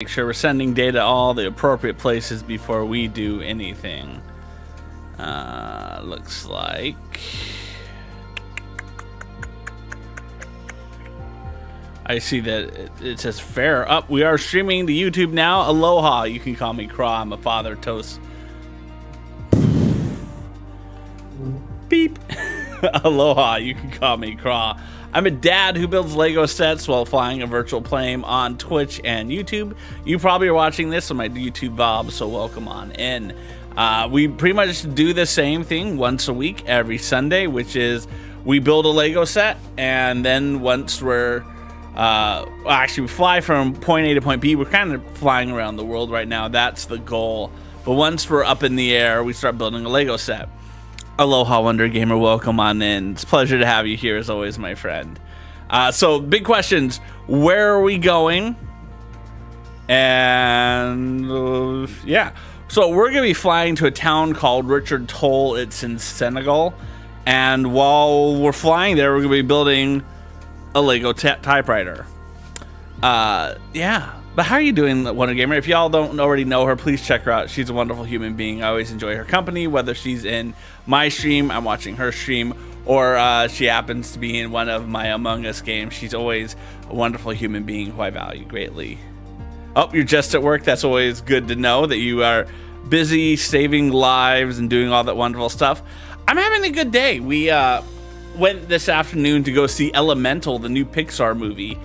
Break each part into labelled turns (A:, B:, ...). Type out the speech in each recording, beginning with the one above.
A: Make sure we're sending data all the appropriate places before we do anything. Looks like... I see that it says fair. Up, we are streaming to YouTube now. Aloha, you can call me Craw. I'm a father toast. Beep. Aloha, you can call me Craw. I'm a dad who builds Lego sets while flying a virtual plane on Twitch and YouTube. You probably are watching this on my YouTube Bob, so welcome on in. We pretty much do the same thing once a week, every Sunday, which is we build a Lego set, and then once we're actually we fly from point A to point B. We're kind of flying around the world right now. That's the goal. But once we're up in the air, we start building a Lego set. Aloha, Wonder Gamer. Welcome on in. It's a pleasure to have you here as always, my friend. So, big questions. Where are we going? And, yeah. So, we're going to be flying to a town called Richard Toll. It's in Senegal. And while we're flying there, we're going to be building a LEGO Typewriter. Yeah. But how are you doing, Wonder Gamer? If y'all don't already know her, please check her out. She's a wonderful human being. I always enjoy her company, whether she's in my stream, I'm watching her stream, or she happens to be in one of my Among Us games. She's always a wonderful human being who I value greatly. Oh, you're just at work. That's always good to know that you are busy saving lives and doing all that wonderful stuff. I'm having a good day. We went this afternoon to go see Elemental, the new Pixar movie.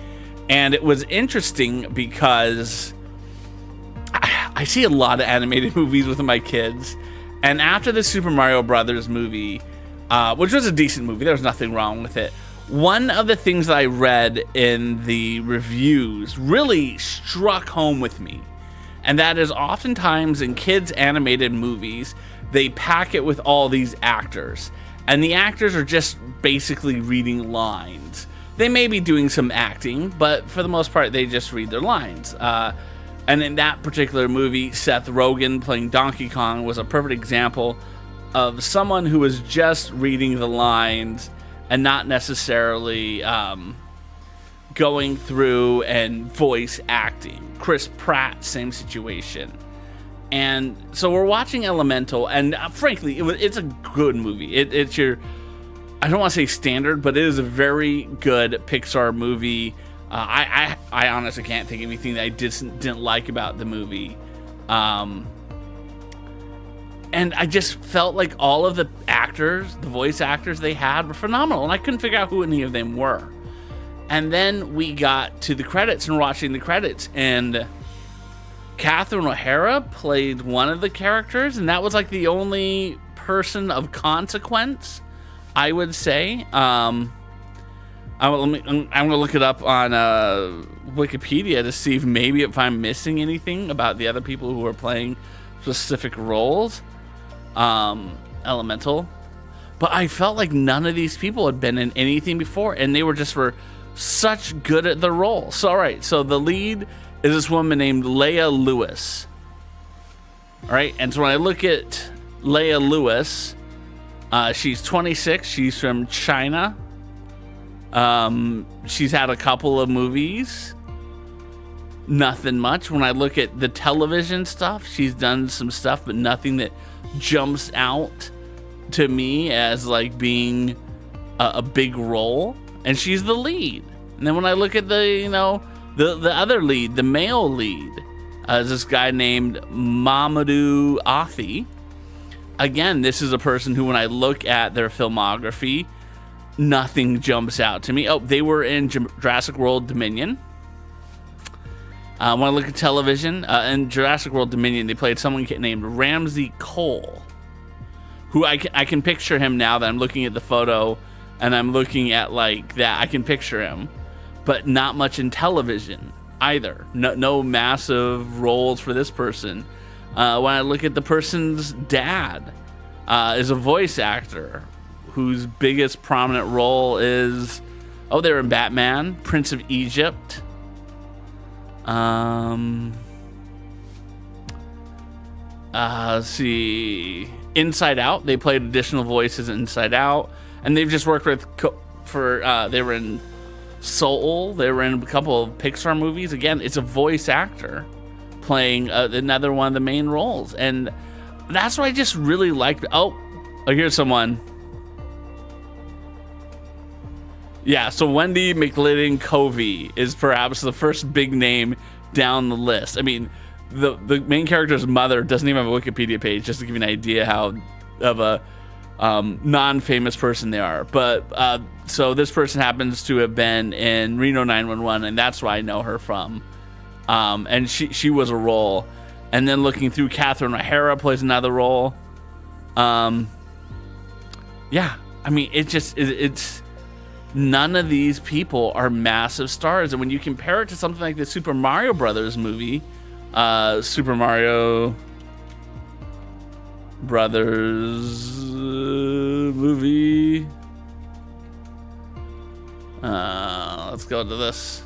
A: And it was interesting because I see a lot of animated movies with my kids. And after the Super Mario Brothers movie, which was a decent movie, there was nothing wrong with it. One of the things that I read in the reviews really struck home with me. And that is oftentimes in kids' animated movies, they pack it with all these actors. And the actors are just basically reading lines. They may be doing some acting, but for the most part, they just read their lines. And in that particular movie, Seth Rogen playing Donkey Kong was a perfect example of someone who was just reading the lines and not necessarily going through and voice acting. Chris Pratt, same situation. And so we're watching Elemental, and frankly, it's a good movie. It's your... I don't want to say standard, but it is a very good Pixar movie. I honestly can't think of anything that I didn't like about the movie. And I just felt like all of the actors, the voice actors they had were phenomenal. And I couldn't figure out who any of them were. And then we got to the credits and we're watching the credits. And Catherine O'Hara played one of the characters. And that was like the only person of consequence, I would say. I'm gonna look it up on Wikipedia to see if I'm missing anything about the other people who are playing specific roles. Elemental, but I felt like none of these people had been in anything before, and they were such good at the role. So all right, so the lead is this woman named Leia Lewis. All right, and so when I look at Leia Lewis, she's 26. She's from China. She's had a couple of movies. Nothing much. When I look at the television stuff, she's done some stuff, but nothing that jumps out to me as like being a big role. And she's the lead. And then when I look at the other lead, the male lead, is this guy named Mamadou Athi. Again, this is a person who, when I look at their filmography, nothing jumps out to me. Oh, they were in Jurassic World Dominion. When I look at television, in Jurassic World Dominion, they played someone named Ramsey Cole, who I can picture him now that I'm looking at the photo and I'm looking at like that. I can picture him, but not much in television either. No massive roles for this person. When I look at the person's dad, is a voice actor whose biggest prominent role is, they were in Batman, Prince of Egypt. Let's see, Inside Out. They played additional voices in Inside Out, and they've just worked with they were in Soul. They were in a couple of Pixar movies. Again, it's a voice actor. playing another one of the main roles. And that's what I just really liked. Oh, here's someone. Yeah, so Wendy McLidden Covey is perhaps the first big name down the list. I mean, the main character's mother doesn't even have a Wikipedia page, just to give you an idea how of a non-famous person they are. But so this person happens to have been in Reno 911, and that's where I know her from. And she was a role. And then looking through, Catherine O'Hara plays another role. Yeah, I mean, it's none of these people are massive stars. And when you compare it to something like the Super Mario Brothers movie, Super Mario Brothers movie. Let's go to this.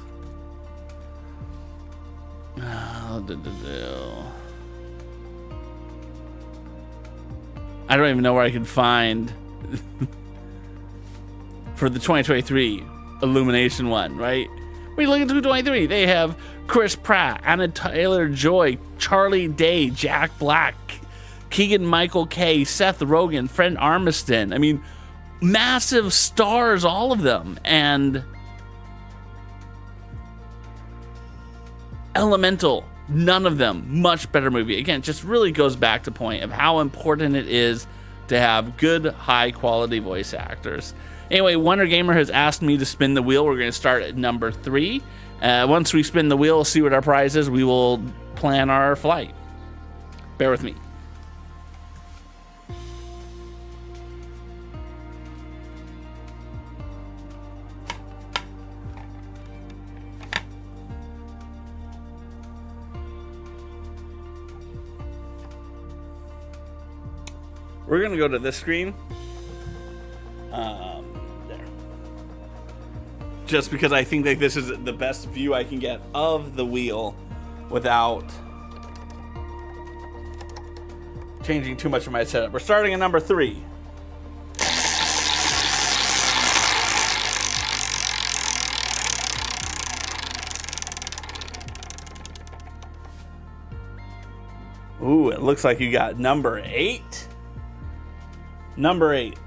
A: I don't even know where I can find for the 2023 Illumination one, right? When you look at 2023, they have Chris Pratt, Anna Taylor-Joy, Charlie Day, Jack Black, Keegan-Michael Kay, Seth Rogen, Fred Armisen. I mean, massive stars, all of them. And Elemental, none of them. Much better movie. Again, just really goes back to point of how important it is to have good, high-quality voice actors. Anyway, Wonder Gamer has asked me to spin the wheel. We're going to start at number 3. Once we spin the wheel, see what our prize is. We will plan our flight. Bear with me. We're going to go to this screen. There. Just because I think that this is the best view I can get of the wheel without changing too much of my setup. We're starting at number 3. Ooh, it looks like you got number 8. Number 8.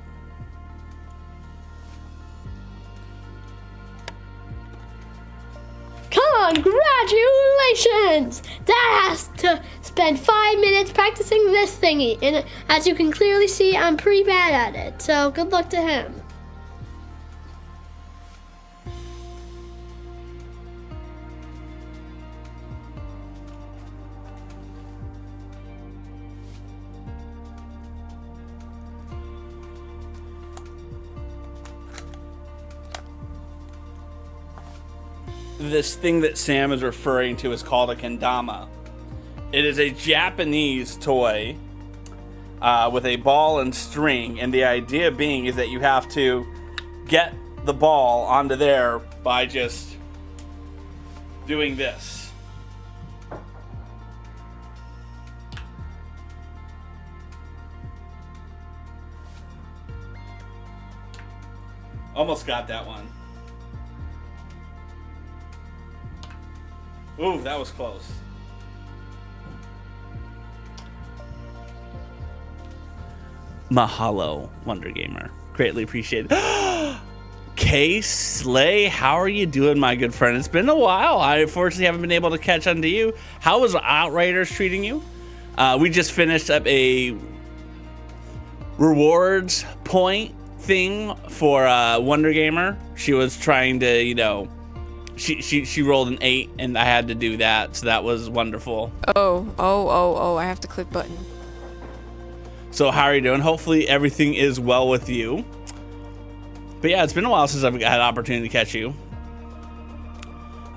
B: Congratulations! Dad has to spend 5 minutes practicing this thingy, and as you can clearly see, I'm pretty bad at it, so good luck to him.
A: This thing that Sam is referring to is called a kendama. It is a Japanese toy with a ball and string, and the idea being is that you have to get the ball onto there by just doing this. Almost got that one. Ooh, that was close. Mahalo, Wonder Gamer. Greatly appreciated. Kay Slay, how are you doing, my good friend? It's been a while. I unfortunately haven't been able to catch on to you. How was Outriders treating you? We just finished up a rewards point thing for Wonder Gamer. She was trying to, you know, She rolled an 8 and I had to do that, so that was wonderful.
C: Oh, I have to click button.
A: So how are you doing? Hopefully everything is well with you. But yeah, it's been a while since I've had an opportunity to catch you.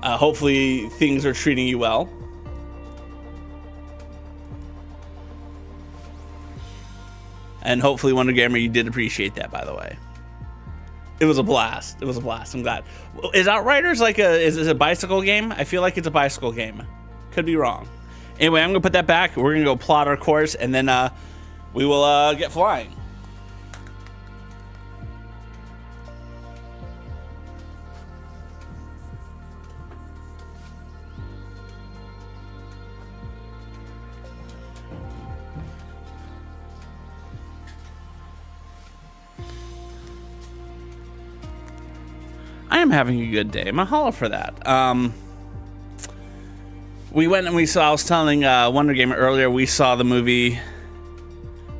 A: Hopefully things are treating you well. And hopefully Wonder Gamer, you did appreciate that, by the way. It was a blast. It was a blast. I'm glad. Is Outriders like is it a bicycle game? I feel like it's a bicycle game. Could be wrong. Anyway, I'm gonna put that back. We're gonna go plot our course, and then we will get flying. am having a good day. Mahalo for that. We went and we saw, I was telling Wonder Gamer earlier, we saw the movie.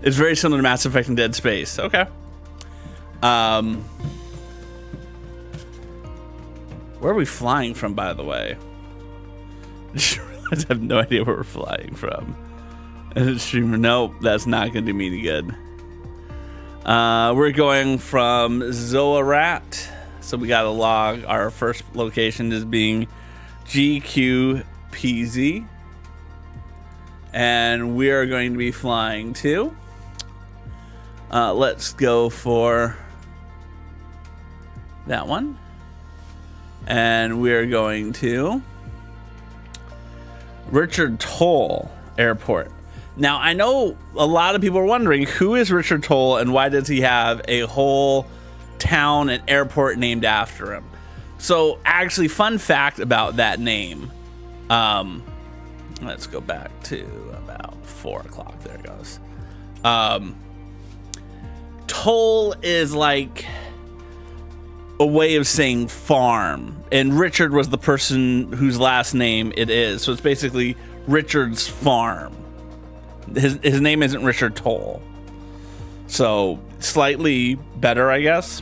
A: It's very similar to Mass Effect and Dead Space. Okay. Where are we flying from, by the way? I have no idea where we're flying from. And streamer, nope, that's not going to do me any good. We're going from Zouérat. So we got to log. Our first location is being GQPZ. And we are going to be flying to. Let's go for that one. And we're going to Richard Toll Airport. Now, I know a lot of people are wondering, who is Richard Toll and why does he have a whole town and airport named after him? So, actually, fun fact about that name. Let's go back to about 4 o'clock. There it goes. Toll is like a way of saying farm, and Richard was the person whose last name it is, so it's basically Richard's farm. His name isn't Richard Toll, so slightly better, I guess.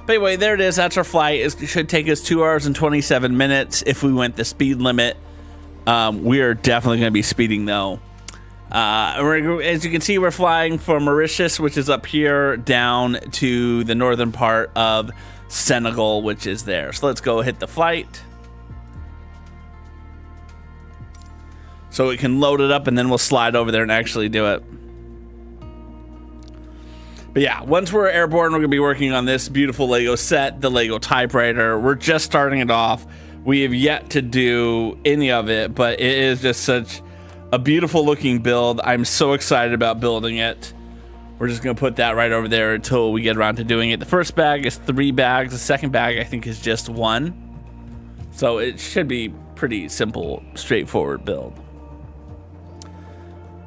A: But anyway, there it is. That's our flight. It should take us 2 hours and 27 minutes if we went the speed limit. We are definitely going to be speeding though. As you can see, we're flying from Mauritius, which is up here, down to the northern part of Senegal, which is there. So let's go hit the flight. So we can load it up and then we'll slide over there and actually do it. But yeah, once we're airborne, we're going to be working on this beautiful Lego set, the LEGO Typewriter. We're just starting it off. We have yet to do any of it, but it is just such a beautiful looking build. I'm so excited about building it. We're just going to put that right over there until we get around to doing it. The first bag is 3 bags. The second bag, I think, is just 1. So it should be pretty simple, straightforward build.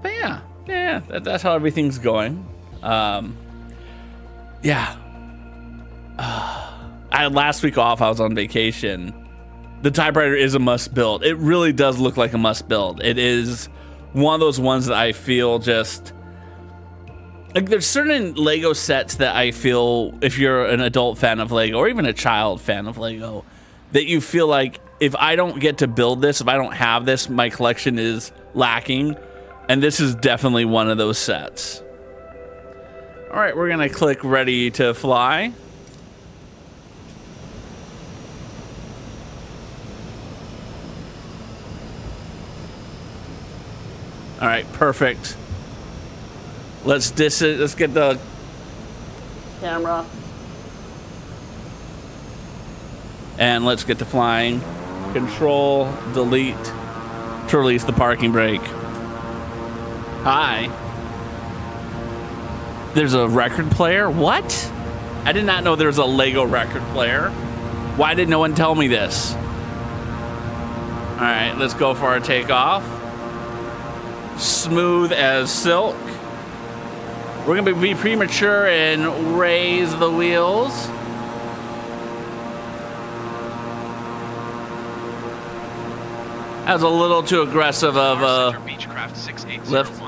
A: But yeah, that's how everything's going. I had last week off. I was on vacation. The typewriter is a must build. It really does look like a must build. It is one of those ones that I feel just like there's certain Lego sets that I feel, if you're an adult fan of Lego or even a child fan of Lego, that you feel like if I don't get to build this, if I don't have this, my collection is lacking. And this is definitely one of those sets. All right, we're gonna click ready to fly. All right, perfect. Let's get the camera. And let's get to flying. Control, delete to release the parking brake. Hi. There's a record player? What? I did not know there was a Lego record player. Why did no one tell me this? All right, let's go for our takeoff. Smooth as silk. We're gonna be premature and raise the wheels. That was a little too aggressive of a lift.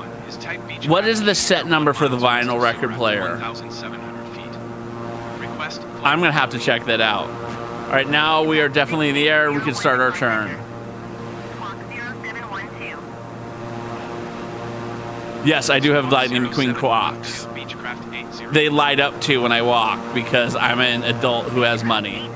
A: What is the set number for the vinyl record player? I'm gonna have to check that out. All right, now we are definitely in the air. We can start our turn. Yes, I do have Lightning McQueen clocks. They light up too when I walk because I'm an adult who has money.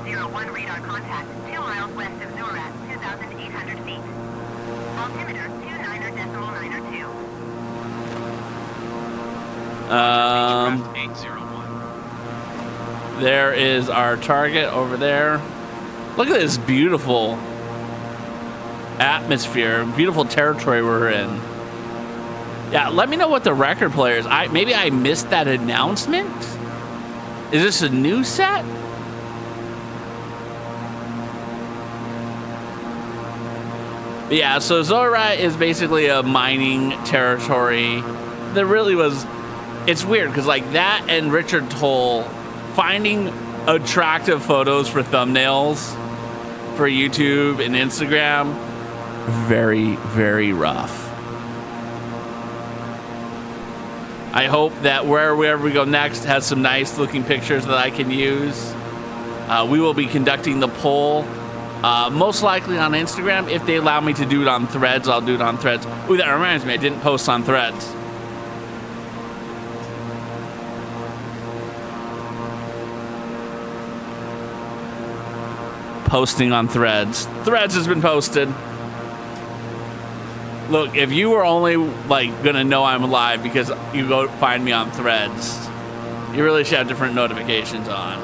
A: There is our target over there. Look at this beautiful atmosphere, beautiful territory we're in. Yeah, let me know what the record player is. Maybe I missed that announcement. Is this a new set? But yeah, so Zouérat is basically a mining territory. There really was. It's weird because like that and Richard Toll, finding attractive photos for thumbnails for YouTube and Instagram. Very, very rough. I hope that wherever we go next has some nice looking pictures that I can use. We will be conducting the poll, most likely on Instagram. If they allow me to do it on Threads, I'll do it on Threads. Ooh, that reminds me, I didn't post on Threads. Posting on Threads. Threads has been posted. Look, if you were only like gonna know I'm live because you go find me on Threads, you really should have different notifications on.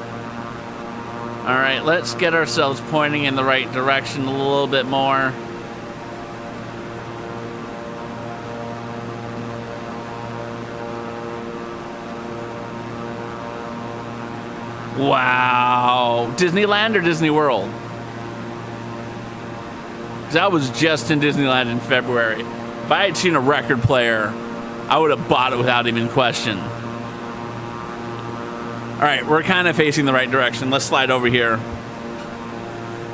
A: All right, let's get ourselves pointing in the right direction a little bit more. Wow. Disneyland or Disney World? Because I was just in Disneyland in February. If I had seen a record player, I would have bought it without even question. All right, we're kind of facing the right direction. Let's slide over here.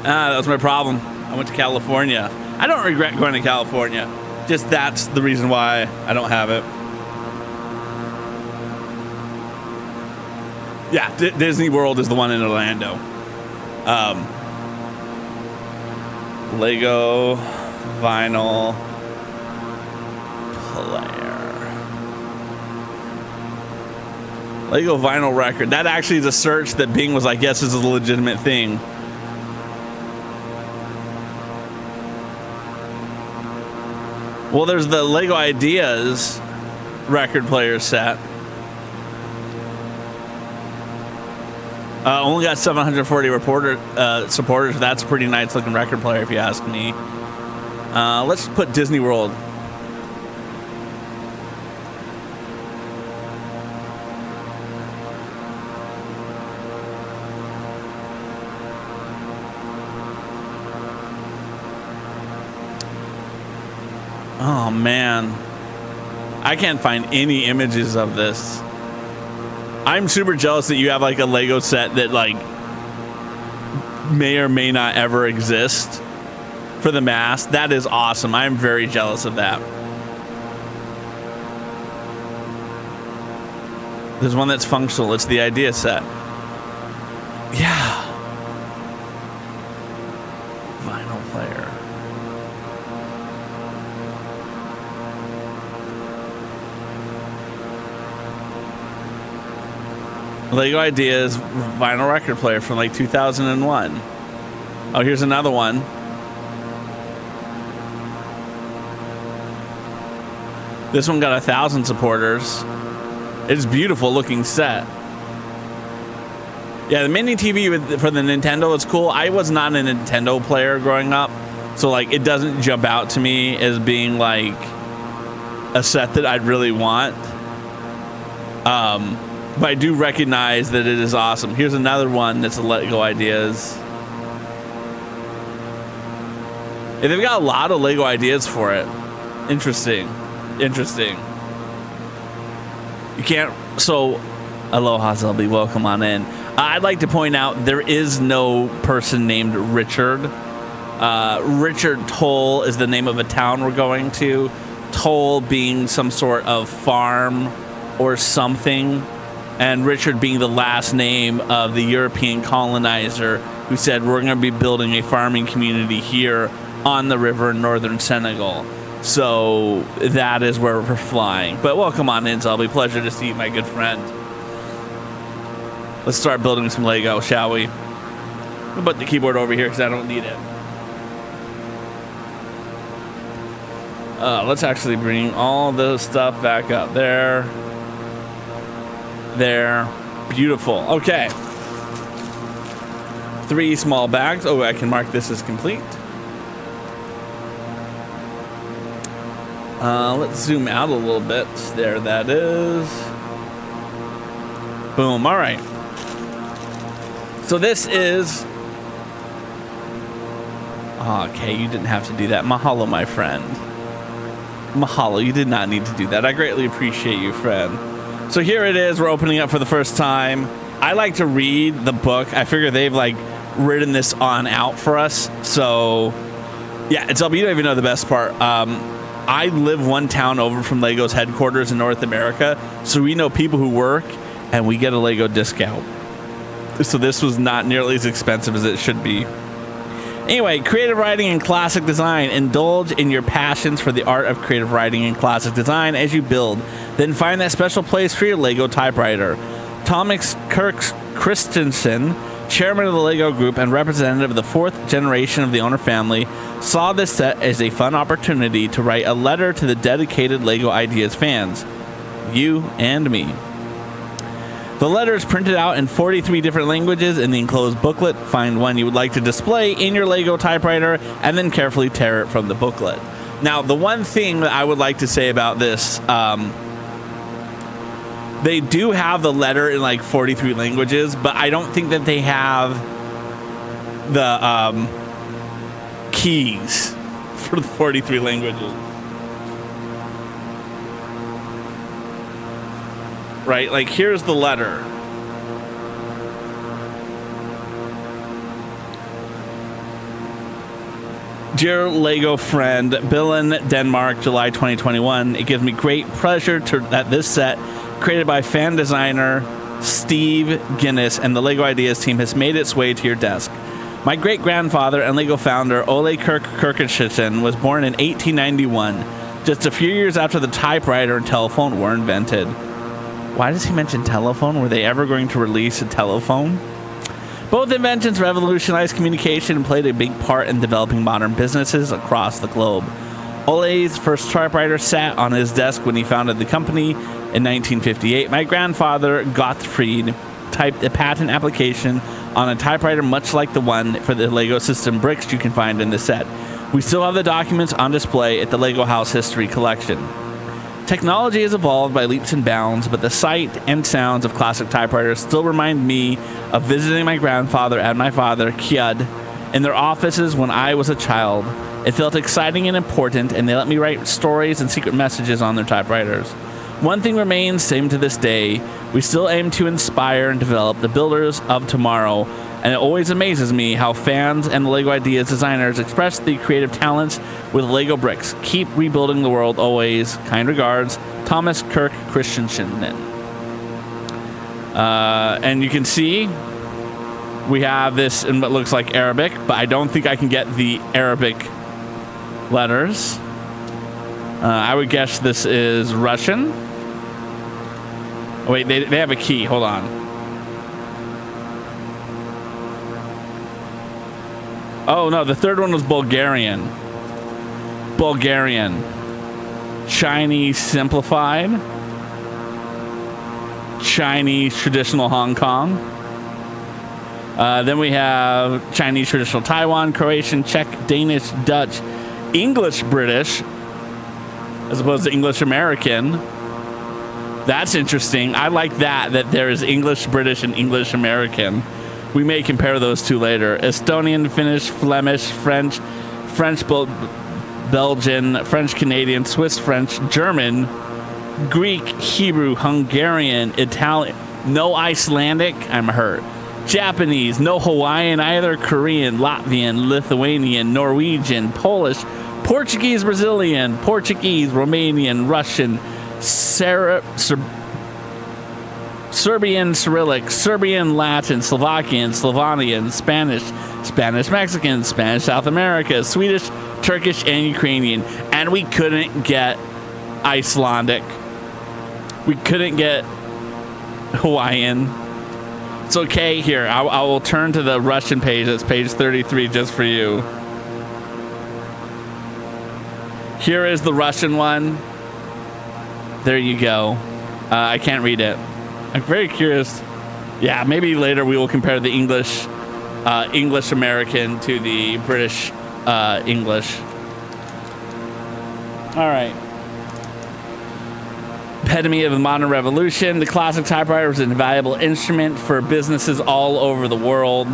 A: That was my problem. I went to California. I don't regret going to California. Just that's the reason why I don't have it. Yeah, Disney World is the one in Orlando. LEGO vinyl player. LEGO vinyl record. That actually is a search that Bing was like, yes, this is a legitimate thing. Well, there's the LEGO Ideas record player set. Only got 740 supporters. That's a pretty nice looking record player, if you ask me. Let's put Disney World. Oh man, I can't find any images of this. I'm super jealous that you have like a Lego set that like may or may not ever exist for the mass. That is awesome. I'm very jealous of that. There's one that's functional. It's the idea set. Yeah. Vinyl player. LEGO Ideas vinyl record player from like 2001. Oh, here's another one. This one got 1,000 supporters. It's a beautiful looking set. Yeah, the mini TV for the Nintendo is cool. I was not a Nintendo player growing up, so like it doesn't jump out to me as being like a set that I'd really want. But I do recognize that it is awesome. Here's another one that's a LEGO Ideas. Yeah, they've got a lot of LEGO Ideas for it. Interesting. Interesting. You can't... So, aloha, Zelby. Welcome on in. I'd like to point out there is no person named Richard. Richard Toll is the name of a town we're going to. Toll being some sort of farm or something. And Richard being the last name of the European colonizer who said, we're going to be building a farming community here on the river in northern Senegal. So that is where we're flying. But welcome on in, Zelby. Pleasure to see you, my good friend. Let's start building some Lego, shall we? I'll put the keyboard over here because I don't need it. Let's actually bring all the stuff back up there. There. Beautiful. Okay. 3 small bags. Oh, I can mark this as complete. Let's zoom out a little bit. There that is. Boom. All right. So this is... Okay, you didn't have to do that. Mahalo, my friend. Mahalo, you did not need to do that. I greatly appreciate you, friend. So here it is. We're opening up for the first time. I like to read the book. I figure they've like written this on out for us. So yeah, you don't even know the best part. I live one town over from Lego's headquarters in North America, so we know people who work, and we get a Lego discount. So this was not nearly as expensive as it should be. Anyway, creative writing and classic design. Indulge in your passions for the art of creative writing and classic design as you build. Then find that special place for your Lego Typewriter. Thomas Kirk Christensen, chairman of the Lego Group and representative of the fourth generation of the owner family, saw this set as a fun opportunity to write a letter to the dedicated Lego Ideas fans. You and me. The letter is printed out in 43 different languages in the enclosed booklet. Find one you would like to display in your Lego Typewriter and then carefully tear it from the booklet. Now, the one thing that I would like to say about this, they do have the letter in like 43 languages, but I don't think that they have the keys for the 43 languages. Right, like here's the letter. Dear Lego friend, Billin, Denmark, July 2021. It gives me great pleasure that this set, created by fan designer Steve Guinness and the Lego Ideas team, has made its way to your desk. My great-grandfather and Lego founder Ole Kirk Kirkenschitten was born in 1891, just a few years after the typewriter and telephone were invented. Why does he mention telephone? Were they ever going to release a telephone? Both inventions revolutionized communication and played a big part in developing modern businesses across the globe. Ole's first typewriter sat on his desk when he founded the company in 1958. My grandfather, Gottfried, typed a patent application on a typewriter much like the one for the Lego system bricks you can find in the set. We still have the documents on display at the Lego House History Collection. Technology has evolved by leaps and bounds, but the sight and sounds of classic typewriters still remind me of visiting my grandfather and my father, Kjud, in their offices when I was a child. It felt exciting and important, and they let me write stories and secret messages on their typewriters. One thing remains same to this day. We still aim to inspire and develop the builders of tomorrow, and it always amazes me how fans and the Lego Ideas designers express the creative talents with Lego bricks. Keep rebuilding the world always. Kind regards, Thomas Kirk Christensen. And you can see we have this in what looks like Arabic, but I don't think I can get the Arabic letters. I would guess this is Russian. Oh, wait, they have a key. Hold on. Oh, no, the third one was Bulgarian. Bulgarian. Chinese simplified. Chinese traditional Hong Kong. Then we have Chinese traditional Taiwan, Croatian, Czech, Danish, Dutch, English British, as opposed to English American. That's interesting. I like that there is English British and English American. We may compare those two later. Estonian, Finnish, Flemish, French, Belgian, French Canadian, Swiss French, German, Greek, Hebrew, Hungarian, Italian. No Icelandic. I'm hurt. Japanese. No Hawaiian either. Korean, Latvian, Lithuanian, Norwegian, Polish, Portuguese, Brazilian, Portuguese, Romanian, Russian, Serbian Cyrillic, Serbian Latin, Slovakian, Slovenian, Spanish, Spanish Mexican, Spanish South America, Swedish, Turkish, and Ukrainian. And we couldn't get Icelandic. We couldn't get Hawaiian. It's okay. Here, I will turn to the Russian page. That's page 33 just for you. Here is the Russian one. There you go. I can't read it. I'm very curious. Yeah, maybe later we will compare the English American to the British English. All right. Epitome of the modern revolution. The classic typewriter was an invaluable instrument for businesses all over the world.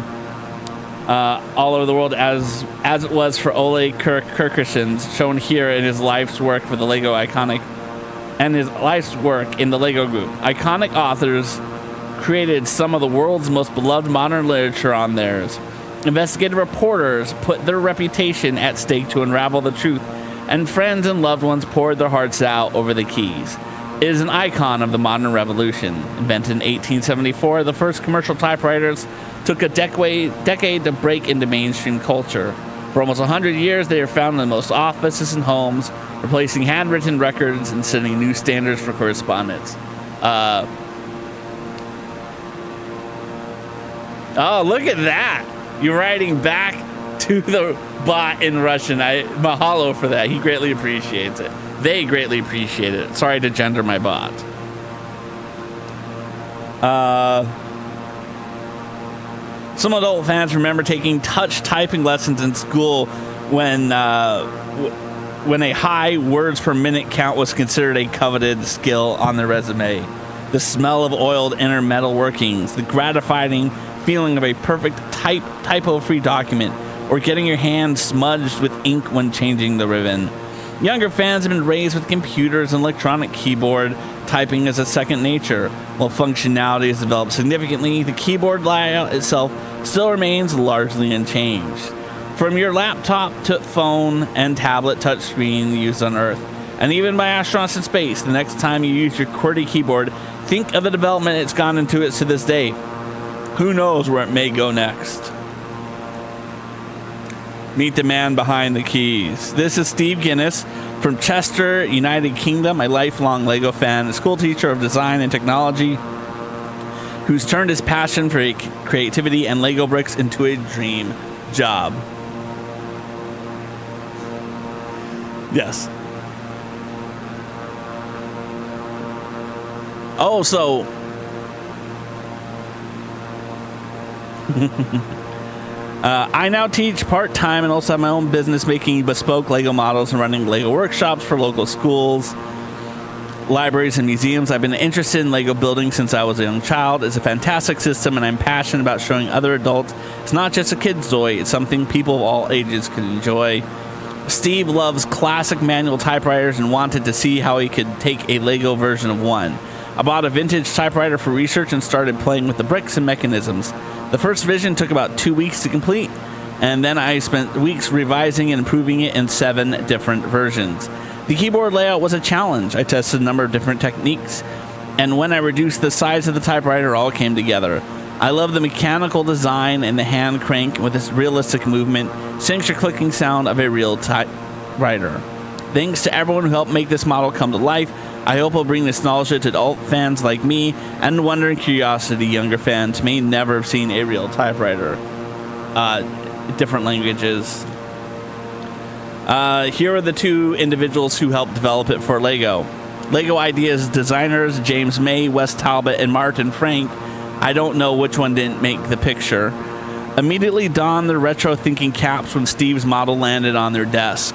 A: As it was for Ole Kirkersson, shown here in his life's work for the Lego Iconic, and his life's work in the Lego Group. Iconic authors created some of the world's most beloved modern literature on theirs. Investigative reporters put their reputation at stake to unravel the truth, and friends and loved ones poured their hearts out over the keys. It is an icon of the modern revolution. Invented in 1874, the first commercial typewriters took a decade to break into mainstream culture. For almost 100 years, they are found in most offices and homes, replacing handwritten records and setting new standards for correspondence. Oh, look at that! You're writing back to the bot in Russian. Mahalo for that. He greatly appreciates it. They greatly appreciate it. Sorry to gender my bot. Some adult fans remember taking touch typing lessons in school when a high words per minute count was considered a coveted skill on their resume. The smell of oiled inner metal workings, the gratifying feeling of a perfect typo-free document, or getting your hand smudged with ink when changing the ribbon. Younger fans have been raised with computers and electronic keyboard typing as a second nature. While functionality has developed significantly, the keyboard layout itself still remains largely unchanged. From your laptop to phone and tablet touchscreen used on Earth, and even by astronauts in space, the next time you use your QWERTY keyboard, think of the development it's gone into it to this day. Who knows where it may go next? Meet the man behind the keys. This is Steve Guinness from Chester, United Kingdom, a lifelong LEGO fan, a school teacher of design and technology, who's turned his passion for creativity and LEGO bricks into a dream job. Yes. Oh, so... I now teach part-time and also have my own business making bespoke LEGO models and running LEGO workshops for local schools, libraries, and museums. I've been interested in LEGO building since I was a young child. It's a fantastic system, and I'm passionate about showing other adults it's not just a kid's toy, it's something people of all ages can enjoy. Steve loves classic manual typewriters and wanted to see how he could take a LEGO version of one. I bought a vintage typewriter for research and started playing with the bricks and mechanisms. The first vision took about 2 weeks to complete, and then I spent weeks revising and improving it in 7 different versions. The keyboard layout was a challenge. I tested a number of different techniques, and when I reduced the size of the typewriter, it all came together. I love the mechanical design and the hand crank with its realistic movement, signature clicking sound of a real typewriter. Thanks to everyone who helped make this model come to life. I hope I'll bring this knowledge to adult fans like me and wonder and curiosity younger fans may never have seen a real typewriter. Different languages. Here are the 2 individuals who helped develop it for LEGO. LEGO Ideas designers James May, Wes Talbot, and Martin Frank. I don't know which one didn't make the picture. Immediately donned their retro thinking caps when Steve's model landed on their desk.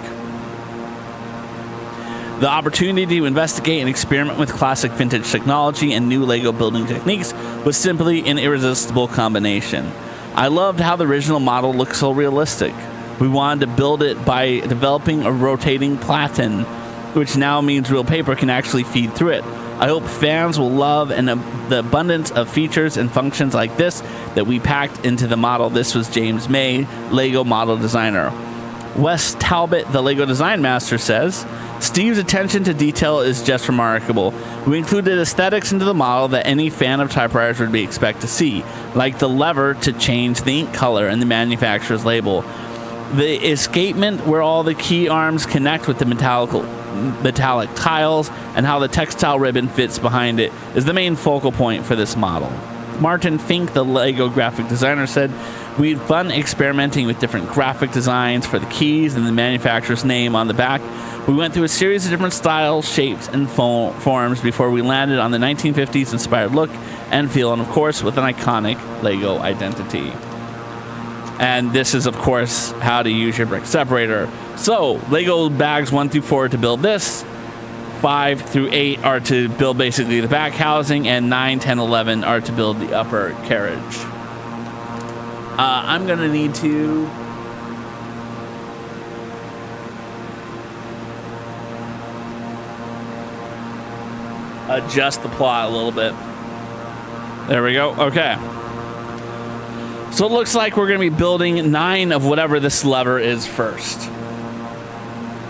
A: The opportunity to investigate and experiment with classic vintage technology and new LEGO building techniques was simply an irresistible combination. I loved how the original model looked so realistic. We wanted to build it by developing a rotating platen, which now means real paper can actually feed through it. I hope fans will love the abundance of features and functions like this that we packed into the model. This was James May, LEGO model designer. Wes Talbot, the LEGO design master, says, Steve's attention to detail is just remarkable. We included aesthetics into the model that any fan of typewriters would be expect to see, like the lever to change the ink color and the manufacturer's label. The escapement where all the key arms connect with the metallic tiles and how the textile ribbon fits behind it is the main focal point for this model. Martin Fink, the LEGO graphic designer, said, we had fun experimenting with different graphic designs for the keys and the manufacturer's name on the back. We went through a series of different styles, shapes, and forms before we landed on the 1950s inspired look and feel, and of course with an iconic LEGO identity. And this is, of course, how to use your brick separator. So, LEGO bags 1 through 4 to build this. 5 through 8 are to build basically the back housing, and 9, 10, 11 are to build the upper carriage. I'm going to need to... adjust the plot a little bit. There we go. Okay. So it looks like we're going to be building 9 of whatever this lever is first.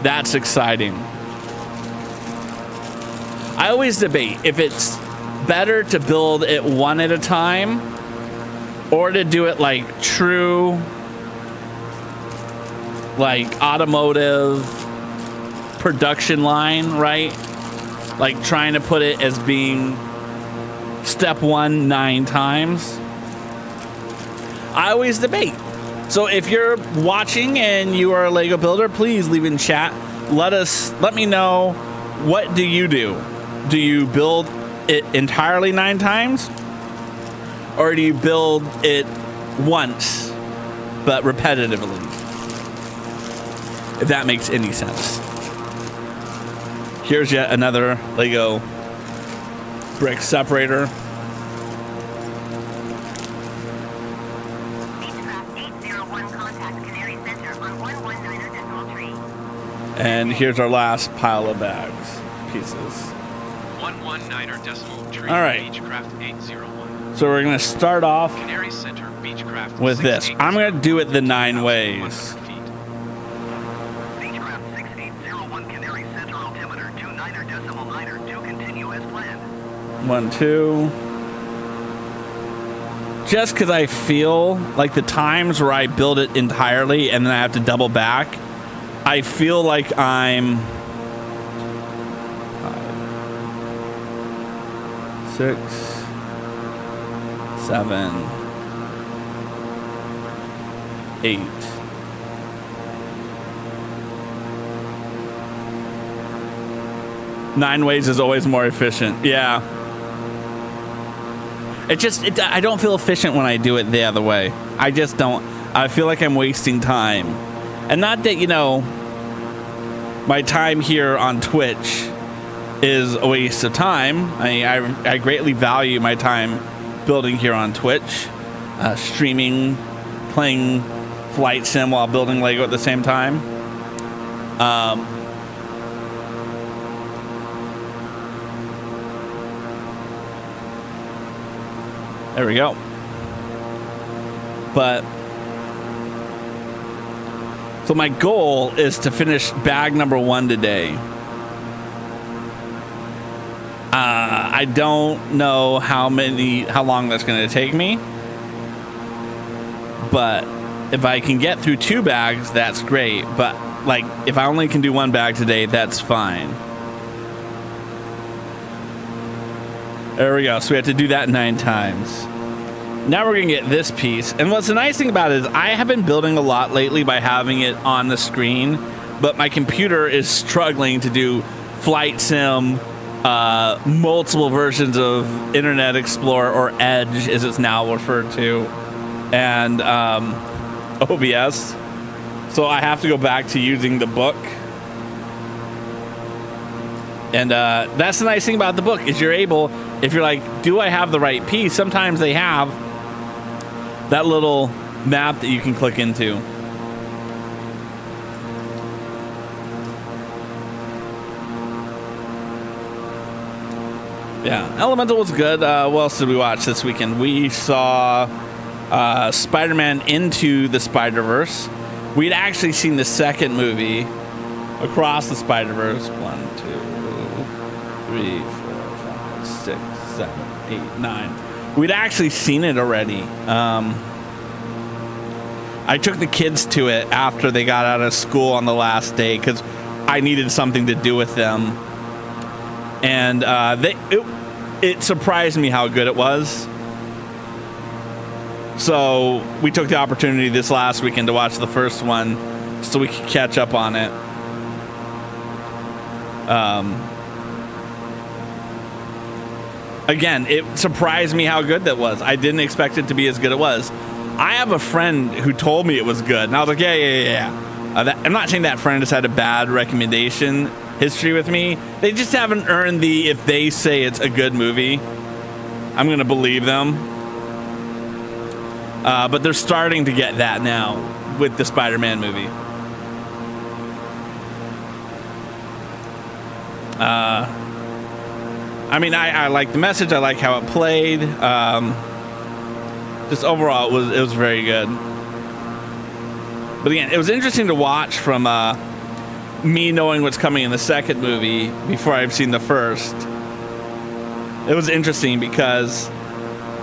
A: That's exciting. I always debate if it's better to build it one at a time or to do it like true, like automotive production line, right? Like trying to put it as being step 1 9 times. I always debate. So if you're watching and you are a Lego builder, please leave in chat. Let me know, what do you do? Do you build it entirely 9 times? Or do you build it once, but repetitively? If that makes any sense. Here's yet another Lego brick separator. And here's our last pile of bags, pieces.
D: 119er decimal tree.
A: All right.
D: Beechcraft 801.
A: So we're gonna start off
D: Canary Center, Beechcraft
A: with this.
D: 68.
A: I'm gonna do it the 9 ways.
D: Beechcraft 6801 Canary Center altimeter 29er decimal 9er 2 continue as planned.
A: 1, 2. Just because I feel like the times where I build it entirely and then I have to double back, I feel like I'm 5, 6, 7, 8. Nine ways is always more efficient. Yeah. I don't feel efficient when I do it the other way. I just don't. I feel like I'm wasting time. And not that, you know, my time here on Twitch is a waste of time. I greatly value my time building here on Twitch, streaming, playing Flight Sim while building Lego at the same time. There we go. But so my goal is to finish bag number 1 today. I don't know how long that's going to take me, but if I can get through 2 bags, that's great. But like, if I only can do 1 bag today, that's fine. There we go. So we have to do that 9 times. Now we're going to get this piece. And what's the nice thing about it is I have been building a lot lately by having it on the screen, but my computer is struggling to do Flight Sim, multiple versions of Internet Explorer, or Edge as it's now referred to, and OBS. So I have to go back to using the book. And that's the nice thing about the book is you're able, if you're like, do I have the right piece? Sometimes they have that little map that you can click into. Yeah, Elemental was good. What else did we watch this weekend? We saw Spider-Man Into the Spider-Verse. We'd actually seen the second movie, Across the Spider-Verse. 1, 2, 3, 4, 5, 6, 7, 8, 9. We'd actually seen it already. I took the kids to it after they got out of school on the last day because I needed something to do with them. And it surprised me how good it was. So we took the opportunity this last weekend to watch the first one so we could catch up on it. Again, it surprised me how good that was. I didn't expect it to be as good as it was. I have a friend who told me it was good, and I was like, yeah. I'm not saying that friend has had a bad recommendation history with me. They just haven't earned the, if they say it's a good movie, I'm going to believe them. But they're starting to get that now with the Spider-Man movie. I mean, I like the message. I like how it played. Just overall, it was very good. But again, it was interesting to watch from me knowing what's coming in the second movie before I've seen the first. It was interesting because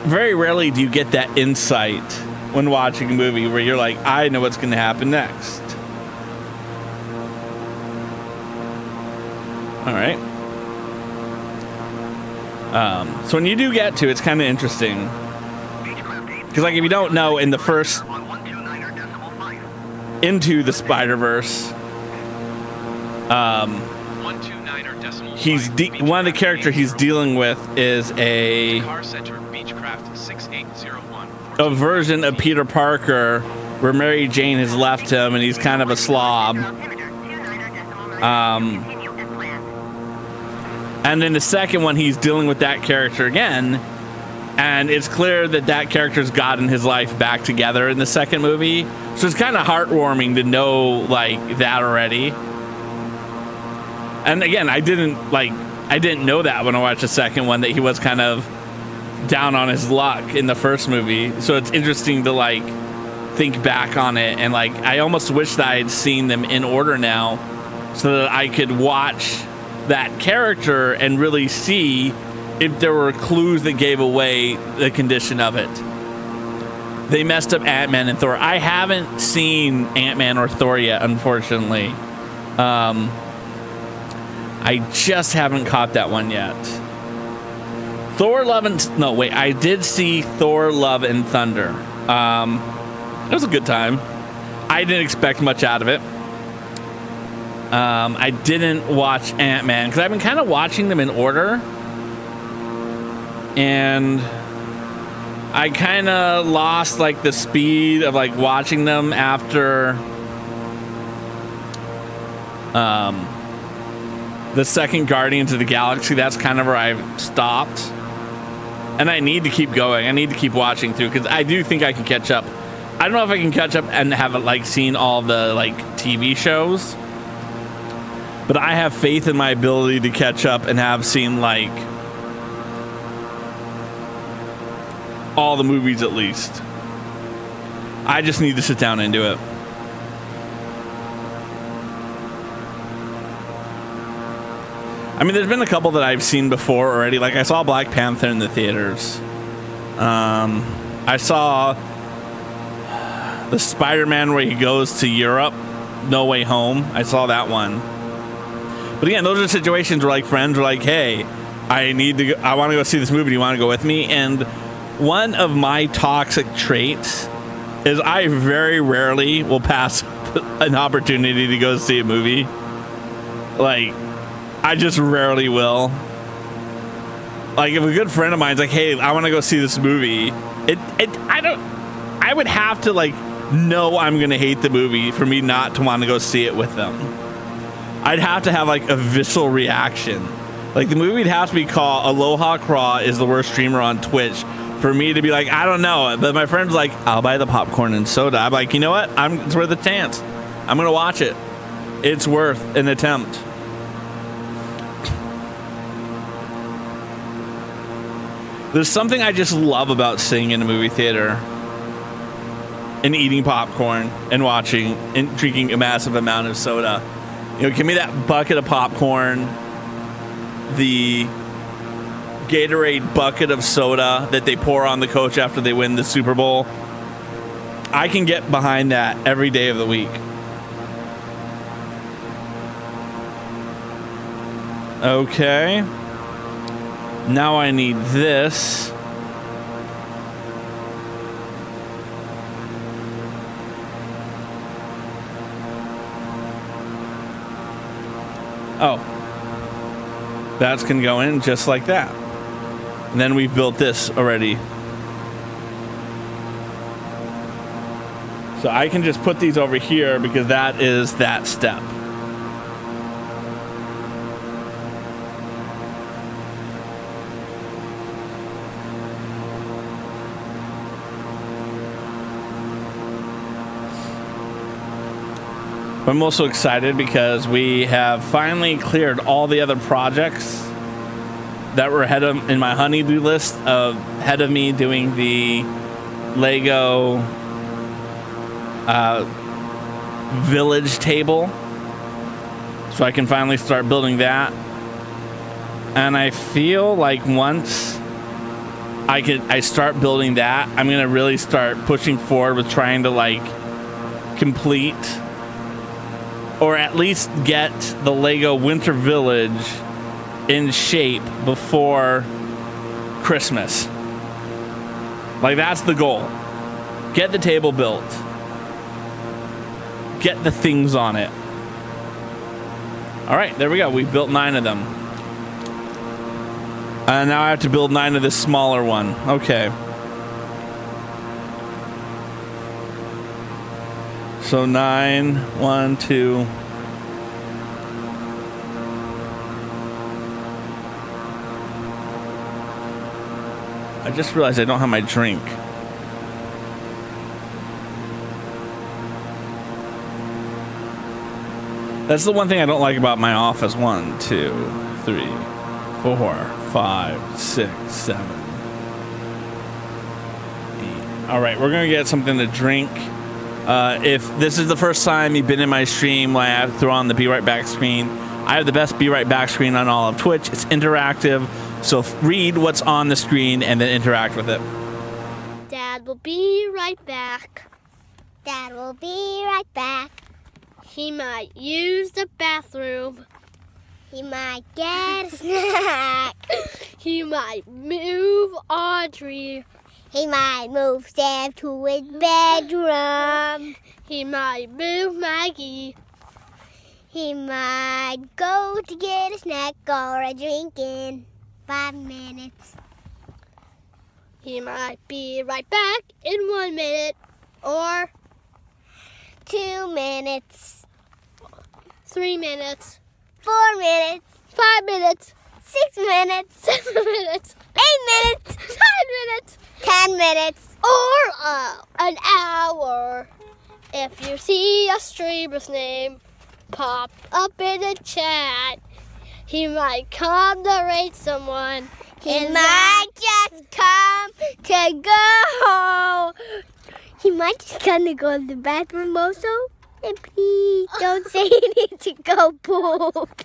A: very rarely do you get that insight when watching a movie where you're like, I know what's going to happen next. All right. So when you do get to, it's kind of interesting. Because, like, if you don't know, in the first Into the Spider-Verse, one of the characters he's dealing with is a version of Peter Parker where Mary Jane has left him and he's kind of a slob. And in the second one, he's dealing with that character again, and it's clear that that character's gotten his life back together in the second movie. So it's kind of heartwarming to know like that already. And again, I didn't know that when I watched the second one, that he was kind of down on his luck in the first movie. So it's interesting to like think back on it, and like I almost wish that I had seen them in order now, so that I could watch that character and really see if there were clues that gave away the condition of it. They messed up Ant-Man and Thor. I haven't seen Ant-Man or Thor yet, unfortunately. I just haven't caught that one yet. I did see Thor Love and Thunder. It was a good time. I didn't expect much out of it. I didn't watch Ant-Man because I've been kind of watching them in order, and I kind of lost like the speed of like watching them after the second Guardians of the Galaxy. That's kind of where I stopped, and I need to keep going. I need to keep watching through because I do think I can catch up. I don't know if I can catch up and have like seen all the like TV shows, but I have faith in my ability to catch up and have seen like all the movies at least. I just need to sit down and do it. I mean, there's been a couple that I've seen before already. Like I saw Black Panther in the theaters. I saw the Spider-Man where he goes to Europe, No Way Home. I saw that one. But again, those are situations where like friends are like, hey, I want to go see this movie. Do you want to go with me? And one of my toxic traits is I very rarely will pass an opportunity to go see a movie. Like, I just rarely will. Like, if a good friend of mine's like, hey, I want to go see this movie, I would have to like know I'm going to hate the movie for me not to want to go see it with them. I'd have to have like a visceral reaction. Like the movie would have to be called Aloha Craw is the worst streamer on Twitch for me to be like, I don't know. But my friend's like, I'll buy the popcorn and soda. I'm like, you know what? It's worth a chance. I'm going to watch it. It's worth an attempt. There's something I just love about sitting in a movie theater and eating popcorn and watching and drinking a massive amount of soda. You know, give me that bucket of popcorn, the Gatorade bucket of soda that they pour on the coach after they win the Super Bowl. I can get behind that every day of the week. Okay. Now I need this. Oh, that's gonna go in just like that. And then we've built this already. So I can just put these over here because that is that step. I'm also excited because we have finally cleared all the other projects that were in my honey-do list ahead of me doing the Lego village table, so I can finally start building that. And I feel like once I start building that, I'm gonna really start pushing forward with trying to like complete or at least get the Lego Winter Village in shape before Christmas. Like, that's the goal. Get the table built. Get the things on it. All right, there we go. We've built 9 of them. And now I have to build 9 of this smaller one. Okay. So 9, 1, 2. I just realized I don't have my drink. That's the one thing I don't like about my office. 1, 2, 3, 4, 5, 6, 7, 8. All right, we're gonna get something to drink. If this is the first time you've been in my stream, I have to throw on the Be Right Back screen. I have the best Be Right Back screen on all of Twitch. It's interactive, so read what's on the screen and then interact with it.
B: Dad will be right back.
E: Dad will be right back.
B: He might use the bathroom.
E: He might get a snack.
B: He might move Audrey.
E: He might move Sam to his bedroom.
B: He might move Maggie.
E: He might go to get a snack or a drink in 5 minutes.
B: He might be right back in 1 minute or
E: 2 minutes.
B: 3 minutes.
E: 4 minutes.
B: 5 minutes.
E: 6 minutes.
B: 7 minutes.
E: 8 minutes.
B: 9 minutes.
E: 10 minutes.
B: Or an hour. If you see a streamer's name pop up in the chat, he might come to rate someone.
E: He might just come to go. He might just come to go to the bathroom also. And please don't say he needs to go poop.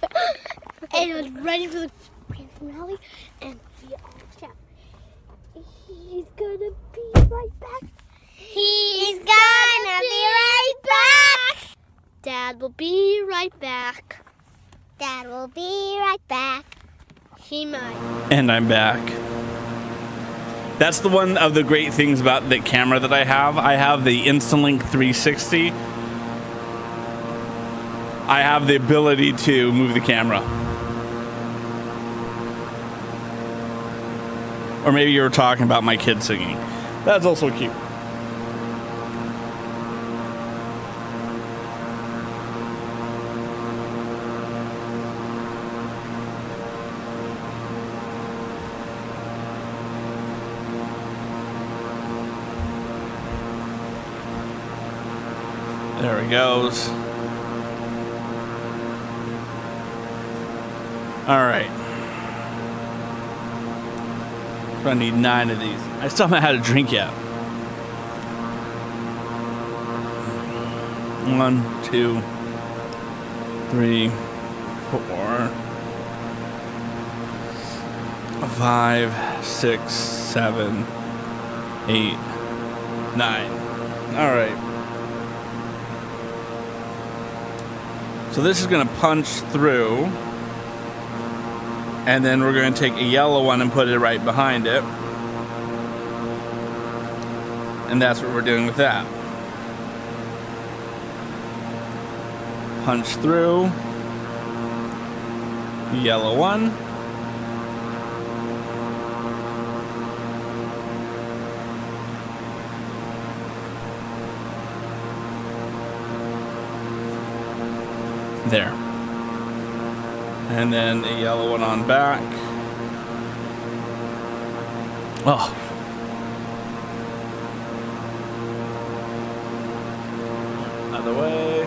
B: And he was ready for the grand finale. And we all shout, he's gonna be right back.
E: He's gonna be right back.
B: Dad will be right back.
E: Dad will be right back.
B: He might.
A: And I'm back. That's the one of the great things about the camera that I have. I have the Instalink 360. I have the ability to move the camera. Or maybe you were talking about my kid singing. That's also cute. There he goes. All right. So I need 9 of these. I still haven't had a drink yet. 1, 2, 3, 4, 5, 6, 7, 8, 9. All right. So this is going to punch through. And then we're going to take a yellow one and put it right behind it. And that's what we're doing with that. Punch through. Yellow one. There. And then a yellow one on back. Oh. Other way.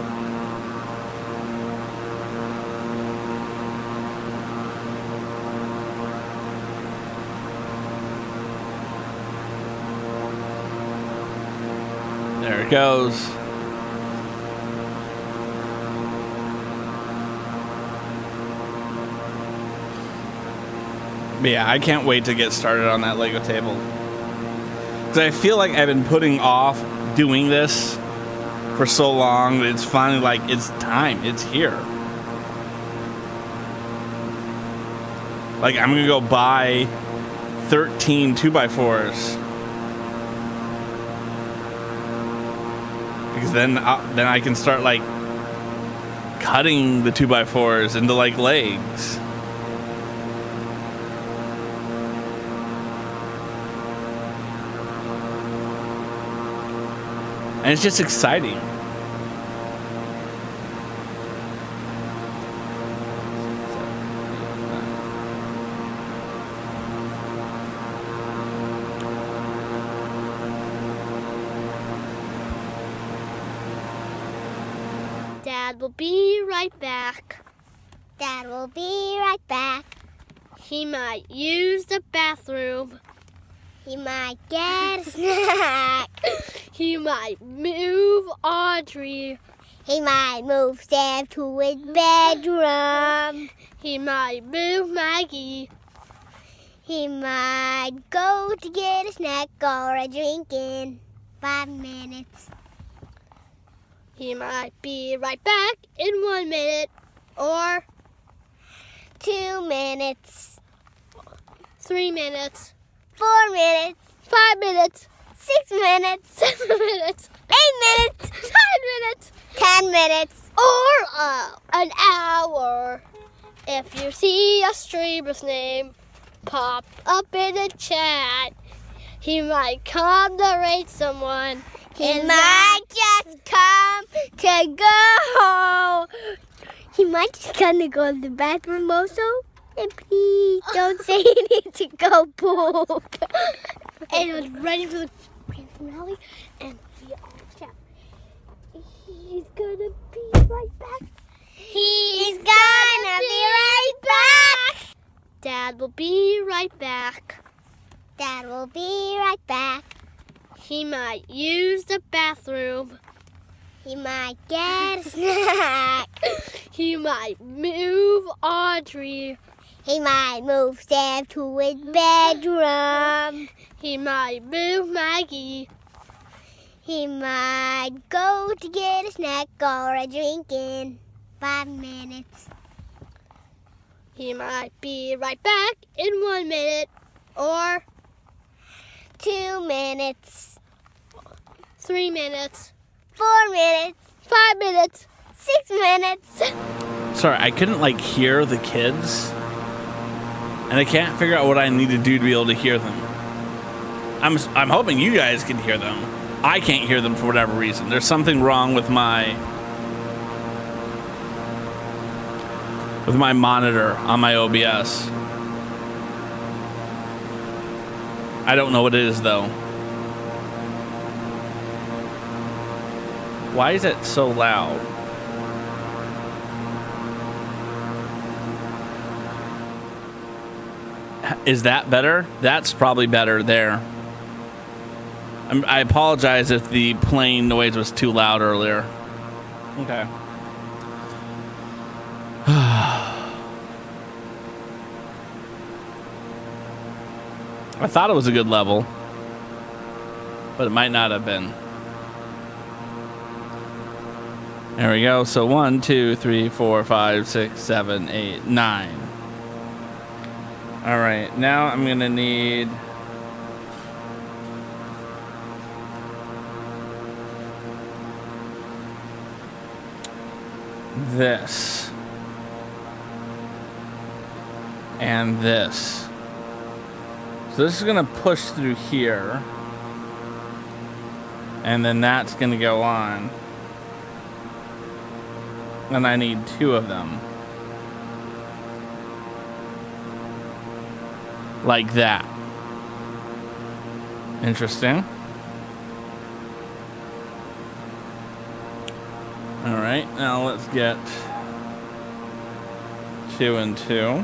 A: it goes. But yeah, I can't wait to get started on that Lego table. Because I feel like I've been putting off doing this for so long that it's finally like, it's time. It's here. Like, I'm going to go buy 13 2x4s. Because then I can start, like, cutting the 2x4s into, like, legs. And it's just exciting.
B: Dad will be right back.
E: Dad will be right back.
B: He might use the bathroom.
E: He might get a snack.
B: He might move Audrey.
E: He might move Sam to his bedroom.
B: He might move Maggie.
E: He might go to get a snack or a drink in 5 minutes.
B: He might be right back in 1 minute or
E: 2 minutes.
B: 3 minutes.
E: 4 minutes.
B: 5 minutes.
E: 6 minutes.
B: 7 minutes.
E: 8 minutes.
B: 9 minutes.
E: 10 minutes.
B: Or an hour. If you see a streamer's name pop up in the chat, he might come to rate someone.
E: He might just come to go. He might just come to go to the bathroom also. And please don't say you need to go poop.
B: And I was ready for the grand finale, and we all shout, he's gonna be right back.
E: He's gonna be right back.
B: Dad will be right back.
E: Dad will be right back.
B: He might use the bathroom.
E: He might get a snack.
B: He might move Audrey.
E: He might move Sam to his bedroom.
B: He might move Maggie.
E: He might go to get a snack or a drink in 5 minutes.
B: He might be right back in 1 minute or
E: 2 minutes.
B: 3 minutes.
E: 4 minutes.
B: 5 minutes.
E: 6 minutes.
A: Sorry, I couldn't, like, hear the kids. And I can't figure out what I need to do to be able to hear them. I'm hoping you guys can hear them. I can't hear them for whatever reason. There's something wrong with my monitor on my OBS. I don't know what it is though. Why is it so loud? Is that better? That's probably better there. I apologize if the plane noise was too loud earlier. Okay. I thought it was a good level, but it might not have been. There we go. So 1, 2, 3, 4, 5, 6, 7, 8, 9. All right, now I'm gonna need this and this. So this is gonna push through here, and then that's gonna go on, and I need 2 of them. Like that. Interesting. All right, now let's get 2 and 2.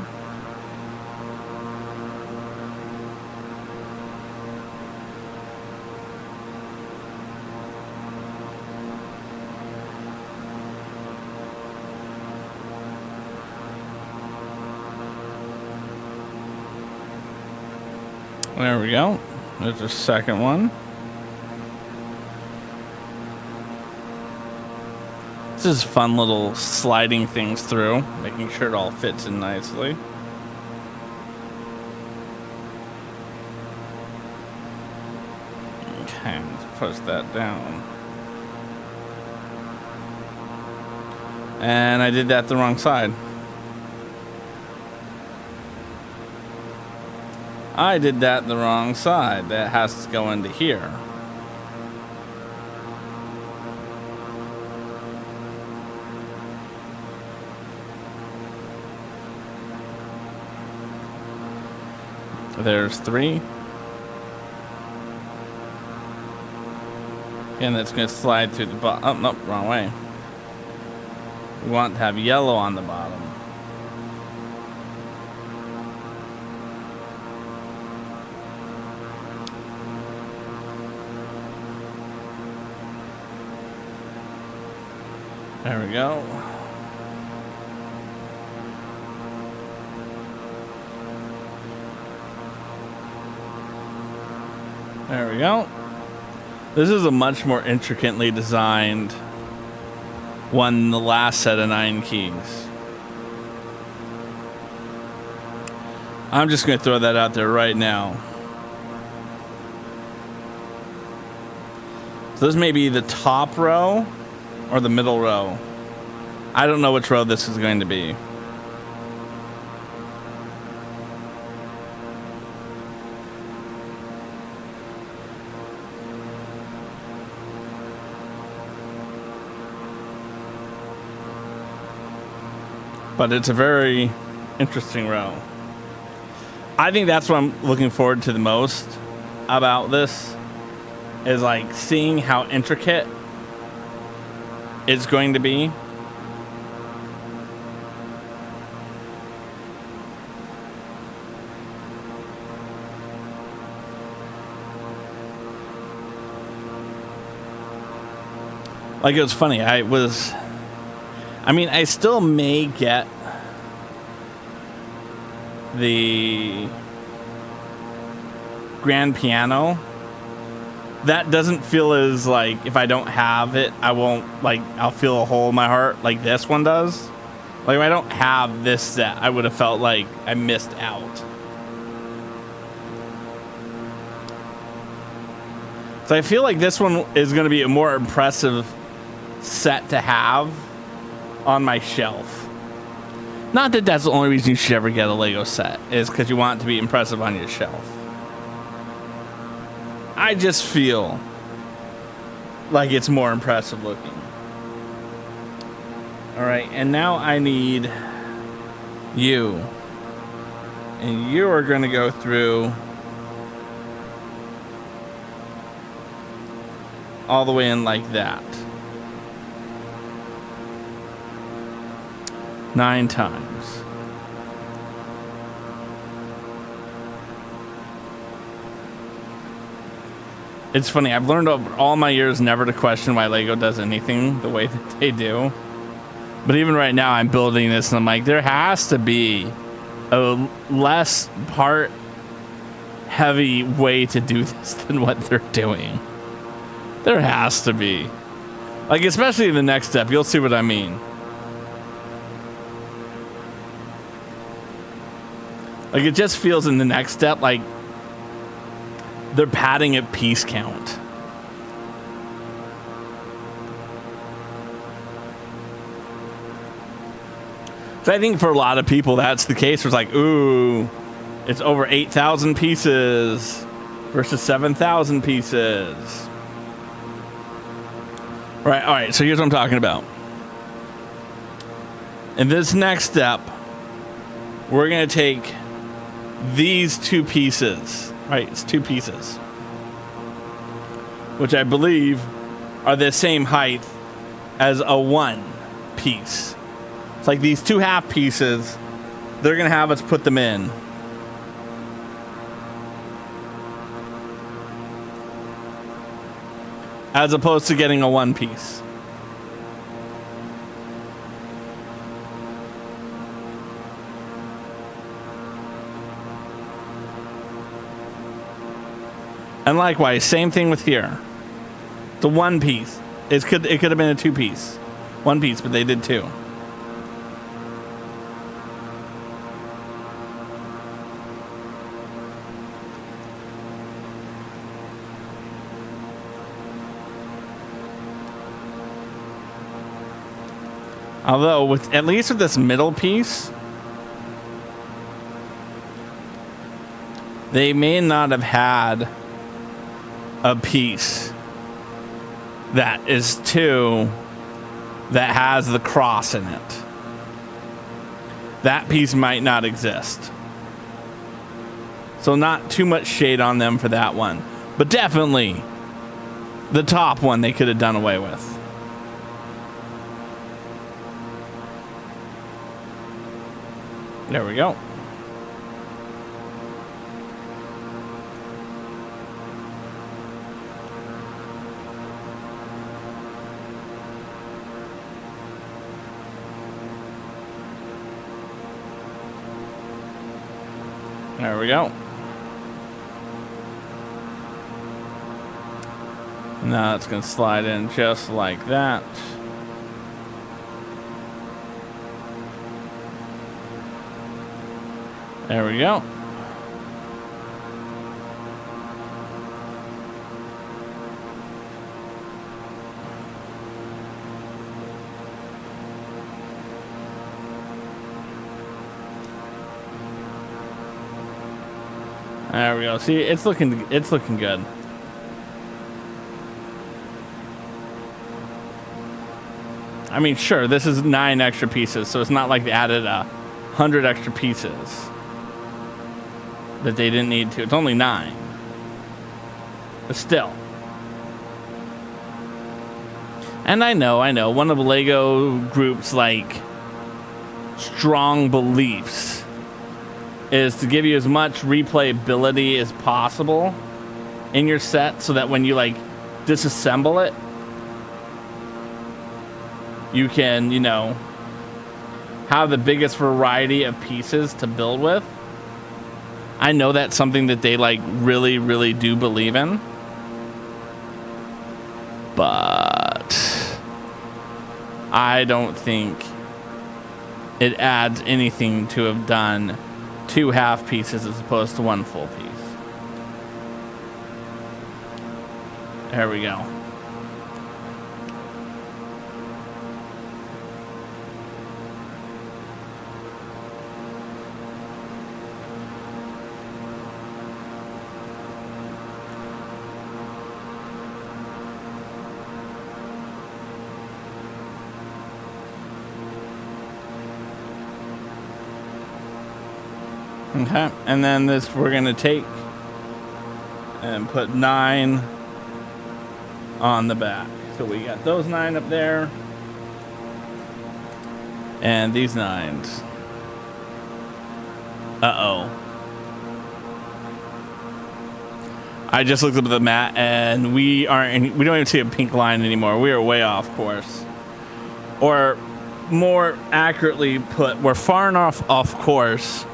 A: There we go. There's the second one. This is fun little sliding things through, making sure it all fits in nicely. Okay, let's push that down. And I did that the wrong side. I did that the wrong side. That has to go into here. There's 3. And that's going to slide through the bottom. Oh, nope, wrong way. We want to have yellow on the bottom. There we go. There we go. This is a much more intricately designed one than the last set of 9 keys. I'm just going to throw that out there right now. So this may be the top row or the middle row. I don't know which row this is going to be. But it's a very interesting row. I think that's what I'm looking forward to the most about this, is like seeing how intricate it's going to be. Like, it was funny. I still may get the grand piano. That doesn't feel as like, if I don't have it, I'll feel a hole in my heart like this one does. Like, if I don't have this set, I would have felt like I missed out. So I feel like this one is going to be a more impressive set to have on my shelf. Not that that's the only reason you should ever get a Lego set, is because you want it to be impressive on your shelf. I just feel like it's more impressive looking. Alright, and now I need you. And you are going to go through all the way in like that. 9 times. It's funny, I've learned over all my years never to question why Lego does anything the way that they do. But even right now, I'm building this and I'm like, there has to be a less part heavy way to do this than what they're doing. There has to be. Like, especially in the next step, you'll see what I mean. Like, it just feels in the next step like they're padding at piece count. So I think for a lot of people, that's the case. It's like, ooh, it's over 8,000 pieces versus 7,000 pieces. Right, all right, so here's what I'm talking about. In this next step, we're going to take these 2 pieces, right? It's 2 pieces, which I believe are the same height as a 1 piece. It's like these 2 half pieces, they're going to have us put them in. As opposed to getting a 1 piece. And likewise, same thing with here. The one piece. It could have been a 2-piece. 1 piece, but they did 2. Although, with at least with this middle piece, they may not have had a piece that is 2 that has the cross in it. That piece might not exist. So not too much shade on them for that one. But definitely, the top one they could have done away with. There we go. There we go. Now it's going to slide in just like that. There we go. There we go. See, it's looking good. I mean, sure, this is 9 extra pieces, so it's not like they added 100 extra pieces that they didn't need to. It's only 9. But still. And I know, one of the LEGO Group's, like, strong beliefs is to give you as much replayability as possible in your set so that when you, like, disassemble it, you can, you know, have the biggest variety of pieces to build with. I know that's something that they, like, really, really do believe in. But I don't think it adds anything to have done 2 half pieces as opposed to 1 full piece. There we go. Okay, and then this we're gonna take and put 9 on the back. So we got those 9 up there, and these 9s. Uh-oh. I just looked up at the map, and we don't even see a pink line anymore. We are way off course, or more accurately put, we're far enough off course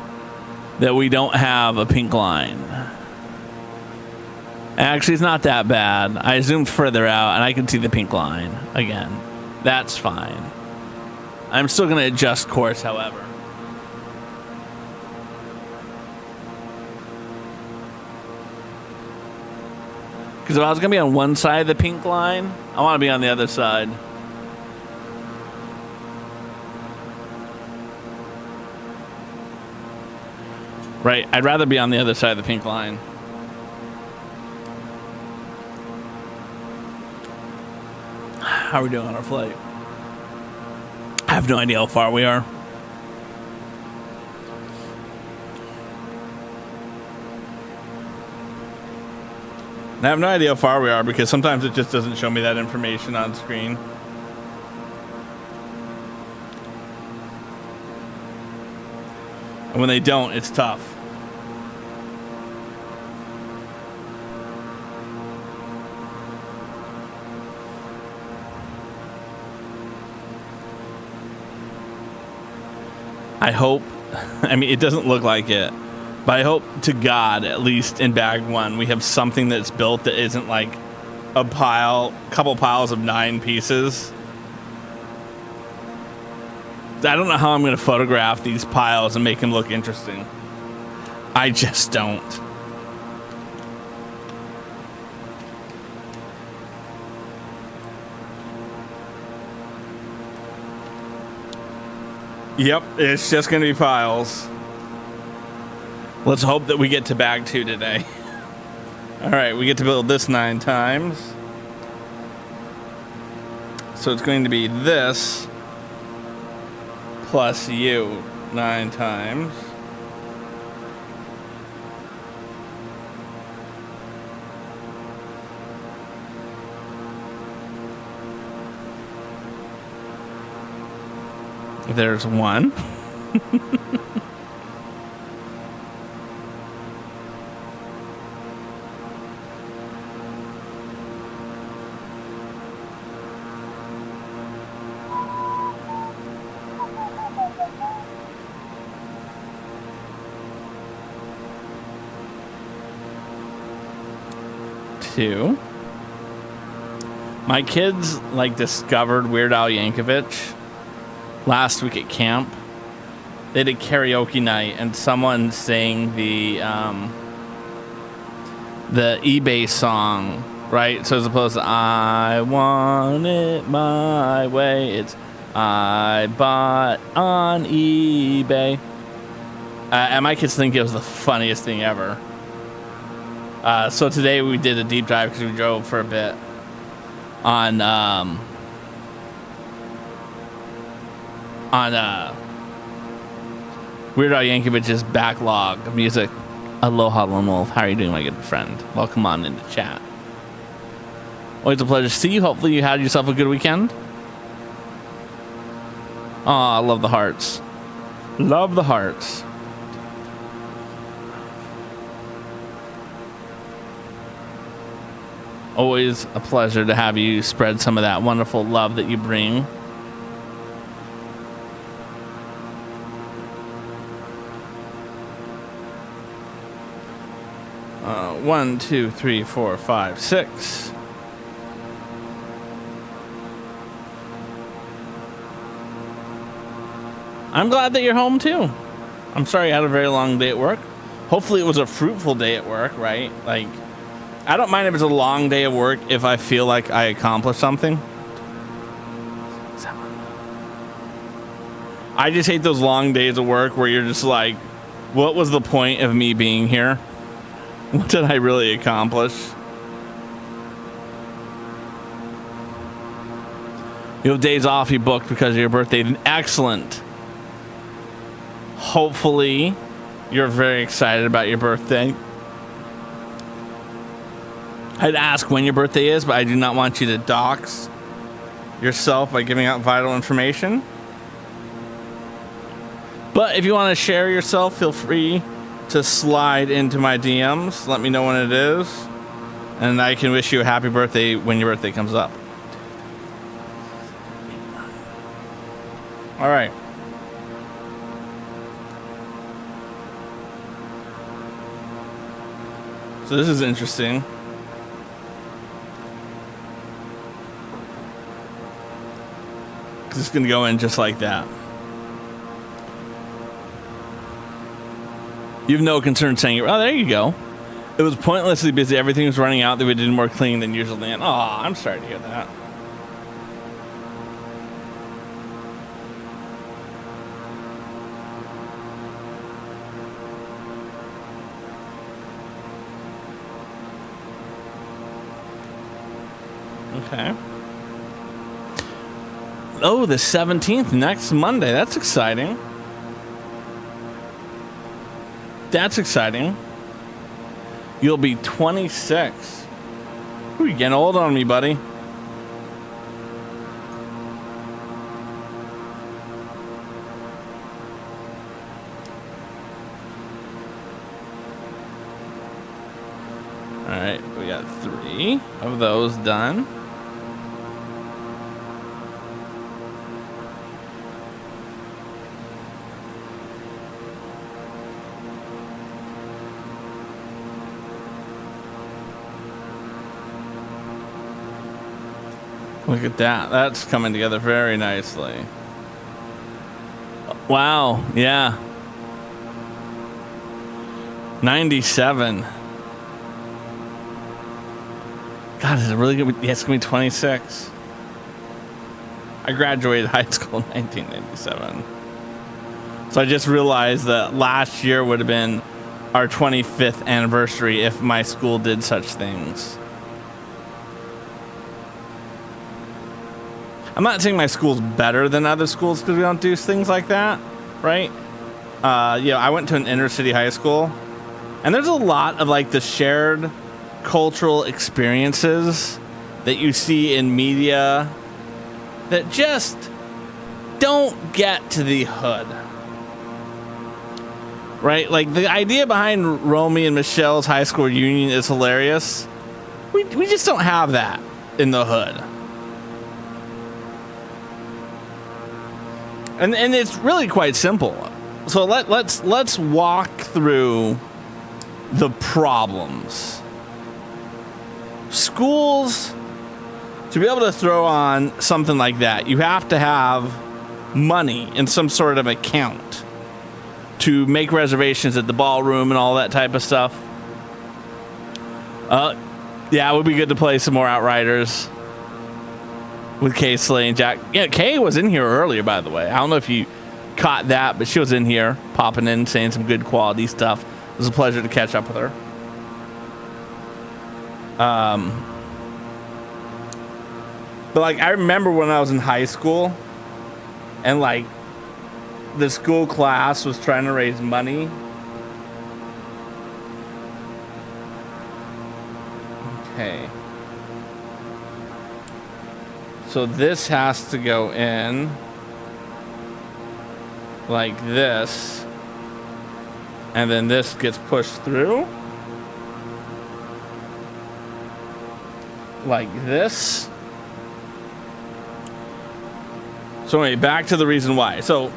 A: that we don't have a pink line. Actually, it's not that bad. I zoomed further out and I can see the pink line again. That's fine. I'm still going to adjust course, however. Because if I was going to be on one side of the pink line, I want to be on the other side. Right, I'd rather be on the other side of the pink line. How are we doing on our flight? I have no idea how far we are. I have no idea how far we are because sometimes it just doesn't show me that information on screen. And when they don't, it's tough. I hope, I mean, it doesn't look like it, But I hope to God, at least in bag 1, we have something that's built that isn't like a couple piles of 9 pieces. I don't know how I'm going to photograph these piles and make them look interesting. I just don't. Yep, it's just going to be piles. Let's hope that we get to bag 2 today. All right, we get to build this 9 times. So it's going to be this plus you 9 times. There's 1. Two. My kids like discovered Weird Al Yankovic last week at camp. They did karaoke night and someone sang the eBay song, right? So as opposed to I want it my way, it's I bought on eBay. And my kids think it was the funniest thing ever. So today we did a deep dive because we drove for a bit on Weird Al Yankovic's backlog of music. Aloha, Lone Wolf. How are you doing, my good friend? Welcome on into chat. Always a pleasure to see you. Hopefully you had yourself a good weekend. Oh, I love the hearts. Love the hearts. Always a pleasure to have you spread some of that wonderful love that you bring. One, two, three, four, five, 6. I'm glad that you're home too. I'm sorry you had a very long day at work. Hopefully it was a fruitful day at work, right? Like, I don't mind if it's a long day of work if I feel like I accomplished something. I just hate those long days of work where you're just like, what was the point of me being here? What did I really accomplish? You have days off you booked because of your birthday. Excellent. Hopefully, you're very excited about your birthday. I'd ask when your birthday is, but I do not want you to dox yourself by giving out vital information. But if you want to share yourself, feel free to slide into my DMs. Let me know when it is, and I can wish you a happy birthday when your birthday comes up. All right. So this is interesting. Because it's going to go in just like that. You have no concern saying, oh, there you go. It was pointlessly busy. Everything was running out. They did more cleaning than usual. And, oh, I'm sorry to hear that. Okay. Oh, the 17th, next Monday. That's exciting. That's exciting. You'll be 26. Ooh, you're getting old on me, buddy. All right, we got 3 of those done. Look at that. That's coming together very nicely. Wow. Yeah. 97. God, is it really gonna be? Yeah, it's gonna be 26. I graduated high school in 1997. So I just realized that last year would have been our 25th anniversary if my school did such things. I'm not saying my school's better than other schools because we don't do things like that, right? I went to an inner city high school, and there's a lot of like the shared cultural experiences that you see in media that just don't get to the hood. Right? Like the idea behind Romy and Michelle's high school reunion is hilarious. We just don't have that in the hood. And it's really quite simple. So let's walk through the problems. Schools, to be able to throw on something like that, you have to have money in some sort of account to make reservations at the ballroom and all that type of stuff. It would be good to play some more Outriders with Kay Slay and Jack. Yeah, Kay was in here earlier, by the way. I don't know if you caught that, but she was in here, popping in, saying some good quality stuff. It was a pleasure to catch up with her. But like, I remember when I was in high school, and like, the school class was trying to raise money. Okay. So this has to go in like this, and then this gets pushed through like this. So anyway, back to the reason why. So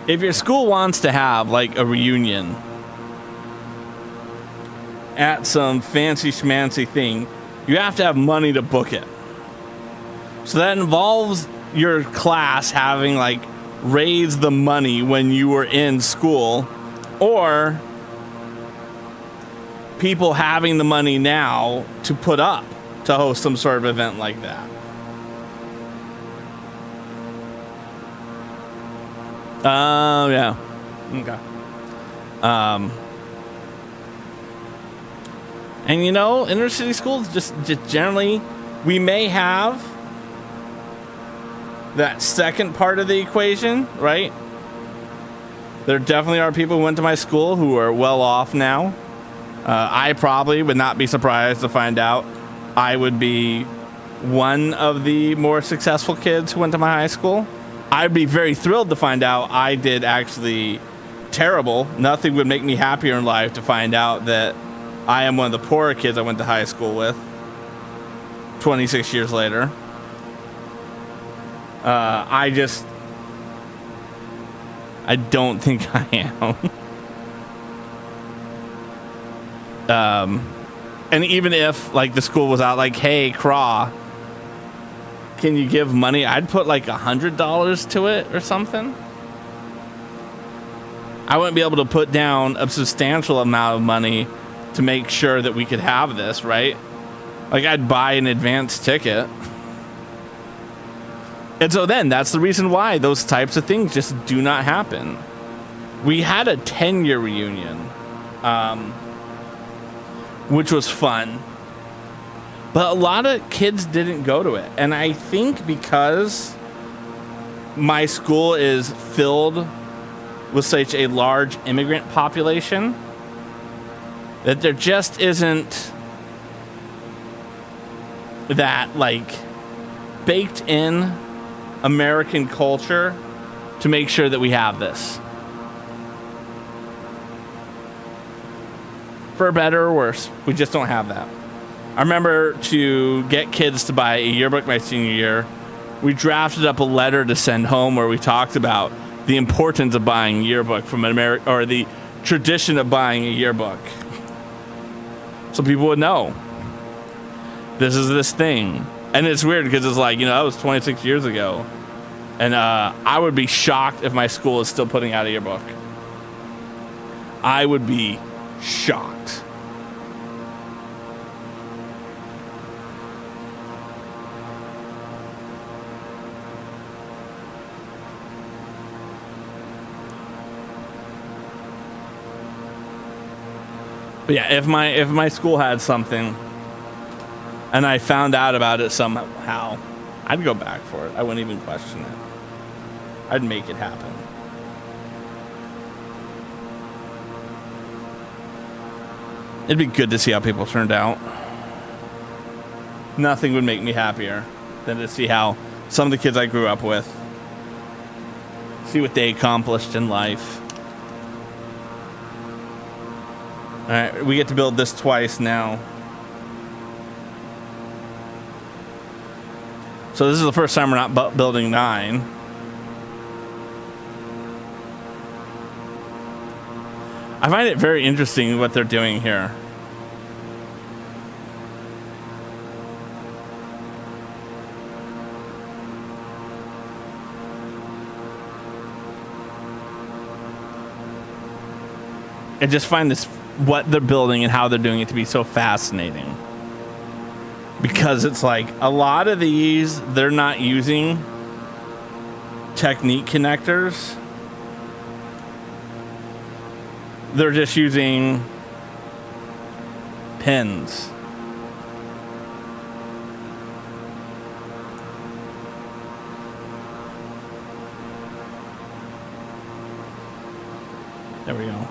A: if your school wants to have like a reunion at some fancy schmancy thing, you have to have money to book it. So that involves your class having like raised the money when you were in school, or people having the money now to put up to host some sort of event like that. Yeah. Okay. And you know, inner city schools just generally, we may have that second part of the equation, right? There definitely are people who went to my school who are well off now. I probably would not be surprised to find out I would be one of the more successful kids who went to my high school. I'd be very thrilled to find out I did actually terrible. Nothing would make me happier in life to find out that I am one of the poorer kids I went to high school with 26 years later. I don't think I am. And even if like the school was out like, hey, Craw, can you give money? I'd put like $100 to it or something. I wouldn't be able to put down a substantial amount of money to make sure that we could have this, right? Like I'd buy an advance ticket. And so then that's the reason why those types of things just do not happen. We had a 10-year reunion, which was fun. But a lot of kids didn't go to it. And I think because my school is filled with such a large immigrant population, that there just isn't that like baked in American culture to make sure that we have this. For better or worse, we just don't have that. I remember to get kids to buy a yearbook my senior year, we drafted up a letter to send home where we talked about the importance of buying a yearbook from America, or the tradition of buying a yearbook. So people would know this is this thing. And it's weird because it's like, you know, that was 26 years ago. And I would be shocked if my school is still putting out a yearbook. I would be shocked. But yeah, if my school had something and I found out about it somehow, I'd go back for it. I wouldn't even question it. I'd make it happen. It'd be good to see how people turned out. Nothing would make me happier than to see how some of the kids I grew up with, see what they accomplished in life. All right, we get to build this twice now. So this is the first time we're not building 9. I find it very interesting what they're doing here. I just find this, what they're building and how they're doing it, to be so fascinating. Because it's like a lot of these, they're not using technique connectors. They're just using pins. There we go.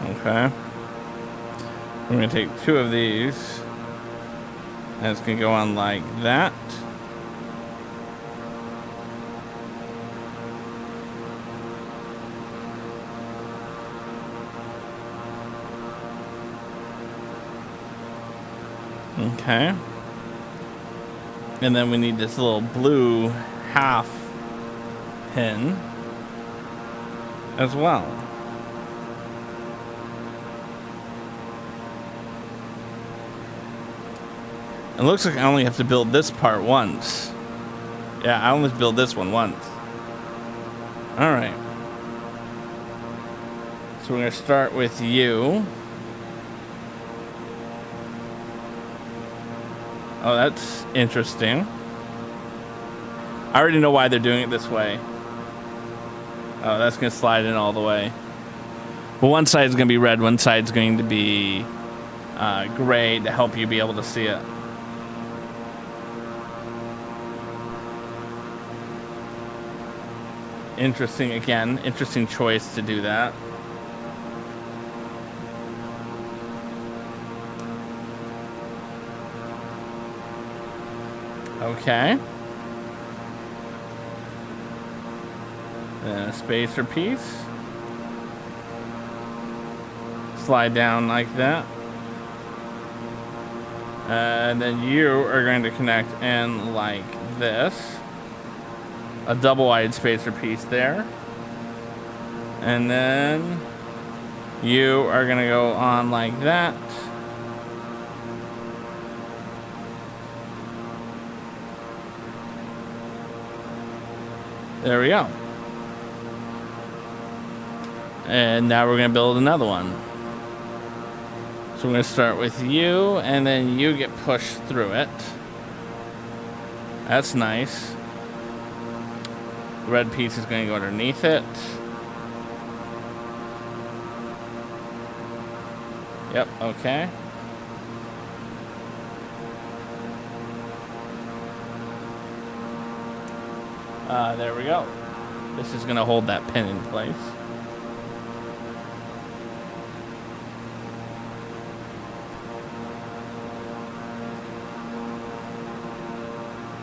A: Okay. I'm going to take 2 of these. And it's going to go on like that. Okay. And then we need this little blue half pin as well. It looks like I only have to build this part once. Yeah, I only build this one once. Alright. So we're going to start with you. Oh, that's interesting. I already know why they're doing it this way. Oh, that's going to slide in all the way. Well, one side's going to be red, one side's going to be gray to help you be able to see it. Interesting, again, interesting choice to do that. Okay. Then a spacer piece. Slide down like that. And then you are going to connect in like this. A double-wide spacer piece there. And then you are going to go on like that. There we go. And now we're going to build another one. So we're going to start with you, and then you get pushed through it. That's nice. The red piece is going to go underneath it. Yep, okay. There we go. This is going to hold that pin in place.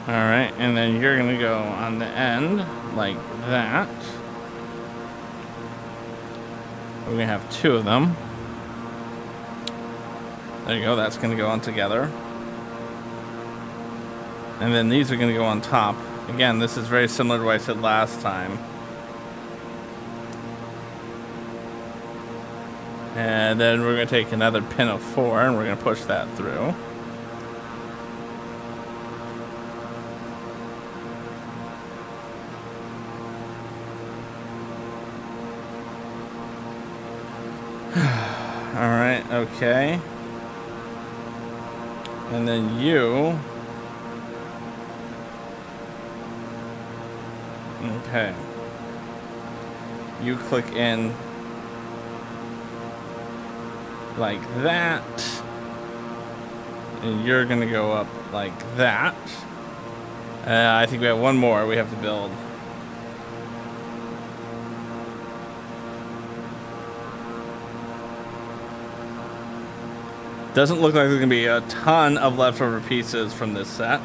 A: Alright, and then you're going to go on the end like that. We're going to have 2 of them. There you go, that's going to go on together. And then these are going to go on top. Again, this is very similar to what I said last time. And then we're going to take another pin of 4 and we're going to push that through. All right, okay. And then you. Okay. You click in like that. And you're going to go up like that. I think we have one more we have to build. Doesn't look like there's going to be a ton of leftover pieces from this set.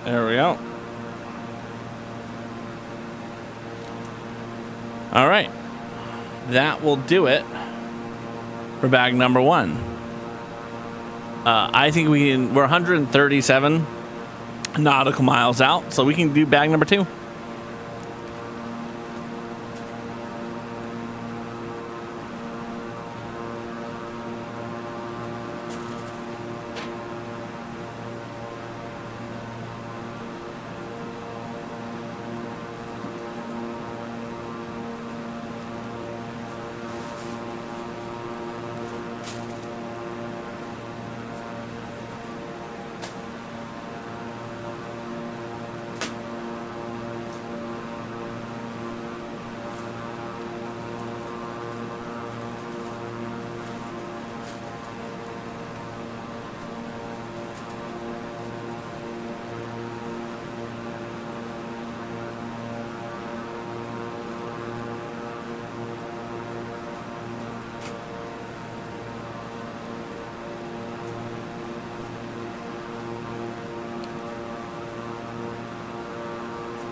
A: There we go. All right. That will do it for bag number 1. I think we're 137 nautical miles out, so we can do bag number 2.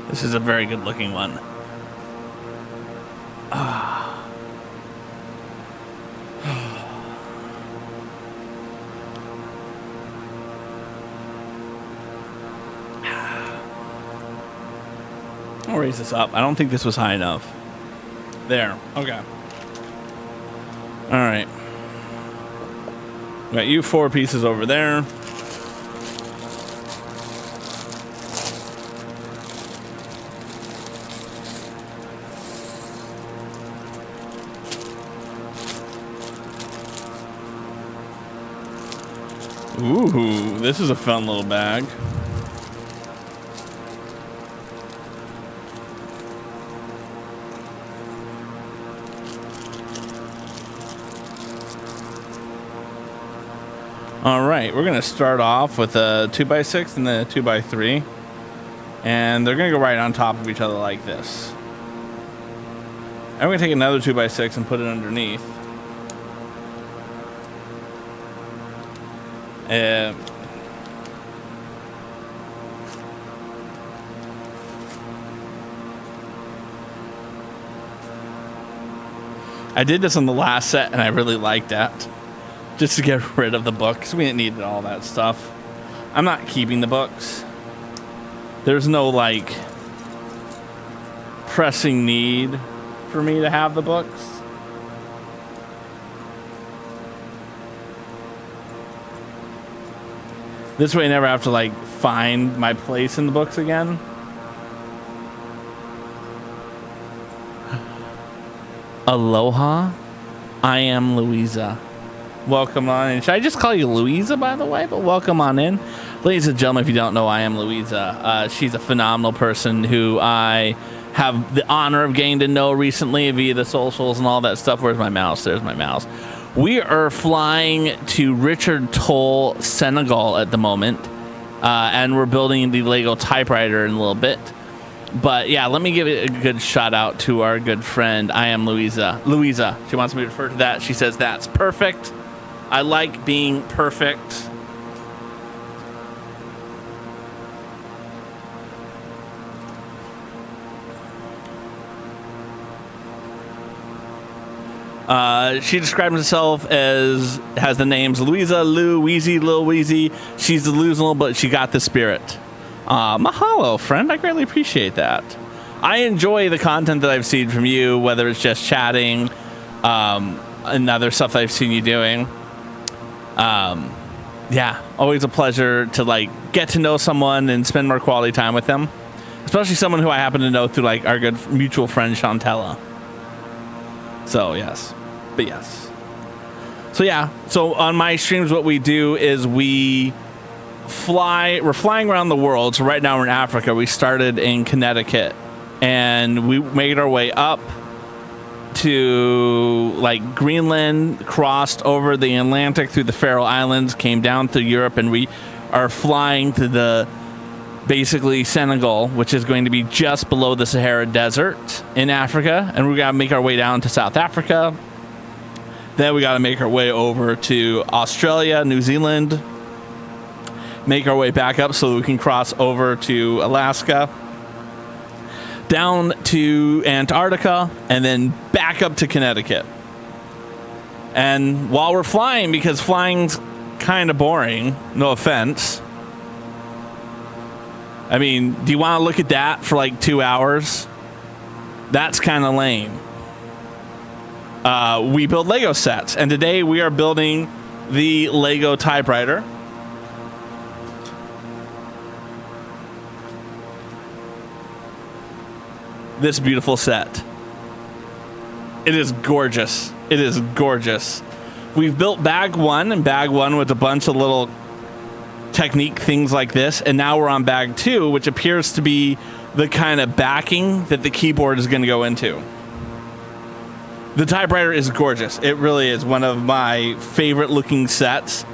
A: This is a very good looking one. I'll raise this up. I don't think this was high enough. There. Okay. All right. Got you 4 pieces over there. Ooh, this is a fun little bag. All right, we're gonna start off with a 2x6 and then a 2x3, and they're gonna go right on top of each other like this. I'm gonna take another 2x6 and put it underneath. I did this on the last set and I really liked that. Just to get rid of the books. We didn't need all that stuff. I'm not keeping the books. There's no like pressing need for me to have the books. This way I never have to like find my place in the books again. Aloha, I am Louisa. Welcome on in. Should I just call you Louisa, by the way? But welcome on in. Ladies and gentlemen, if you don't know, I am Louisa. She's a phenomenal person who I have the honor of getting to know recently via the socials and all that stuff. Where's my mouse? There's my mouse. We are flying to Richard Toll, Senegal at the moment. And we're building the LEGO Typewriter in a little bit. But yeah, let me give it a good shout out to our good friend, I am Louisa. Louisa, she wants me to refer to that. She says, that's perfect. I like being perfect. She describes herself as, has the names Louisa, Lou, Weezy, Lil Weezy. She's delusional, but she got the spirit. Mahalo, friend. I greatly appreciate that. I enjoy the content that I've seen from you, whether it's just chatting, and other stuff that I've seen you doing. Yeah, always a pleasure to like get to know someone and spend more quality time with them, especially someone who I happen to know through like our good mutual friend Chantella. So yes, but yes. So yeah, so on my streams, what we do is we're flying around the world. So right now we're in Africa. We started in Connecticut and we made our way up to like Greenland, crossed over the Atlantic through the Faroe Islands, came down to Europe, and we are flying to the basically Senegal, which is going to be just below the Sahara Desert in Africa, and we got to make our way down to South Africa. Then we got to make our way over to Australia, New Zealand, make our way back up so we can cross over to Alaska, down to Antarctica, and then back up to Connecticut. And while we're flying, because flying's kind of boring, no offense. I mean, do you want to look at that for like 2 hours? That's kind of lame. We build Lego sets, and today we are building the LEGO Typewriter. This beautiful set. It is gorgeous. It is gorgeous. We've built bag one, and bag one with a bunch of little technique things like this, and now we're on bag two, which appears to be the kind of backing that the keyboard is going to go into. The typewriter is gorgeous. It really is one of my favorite looking sets.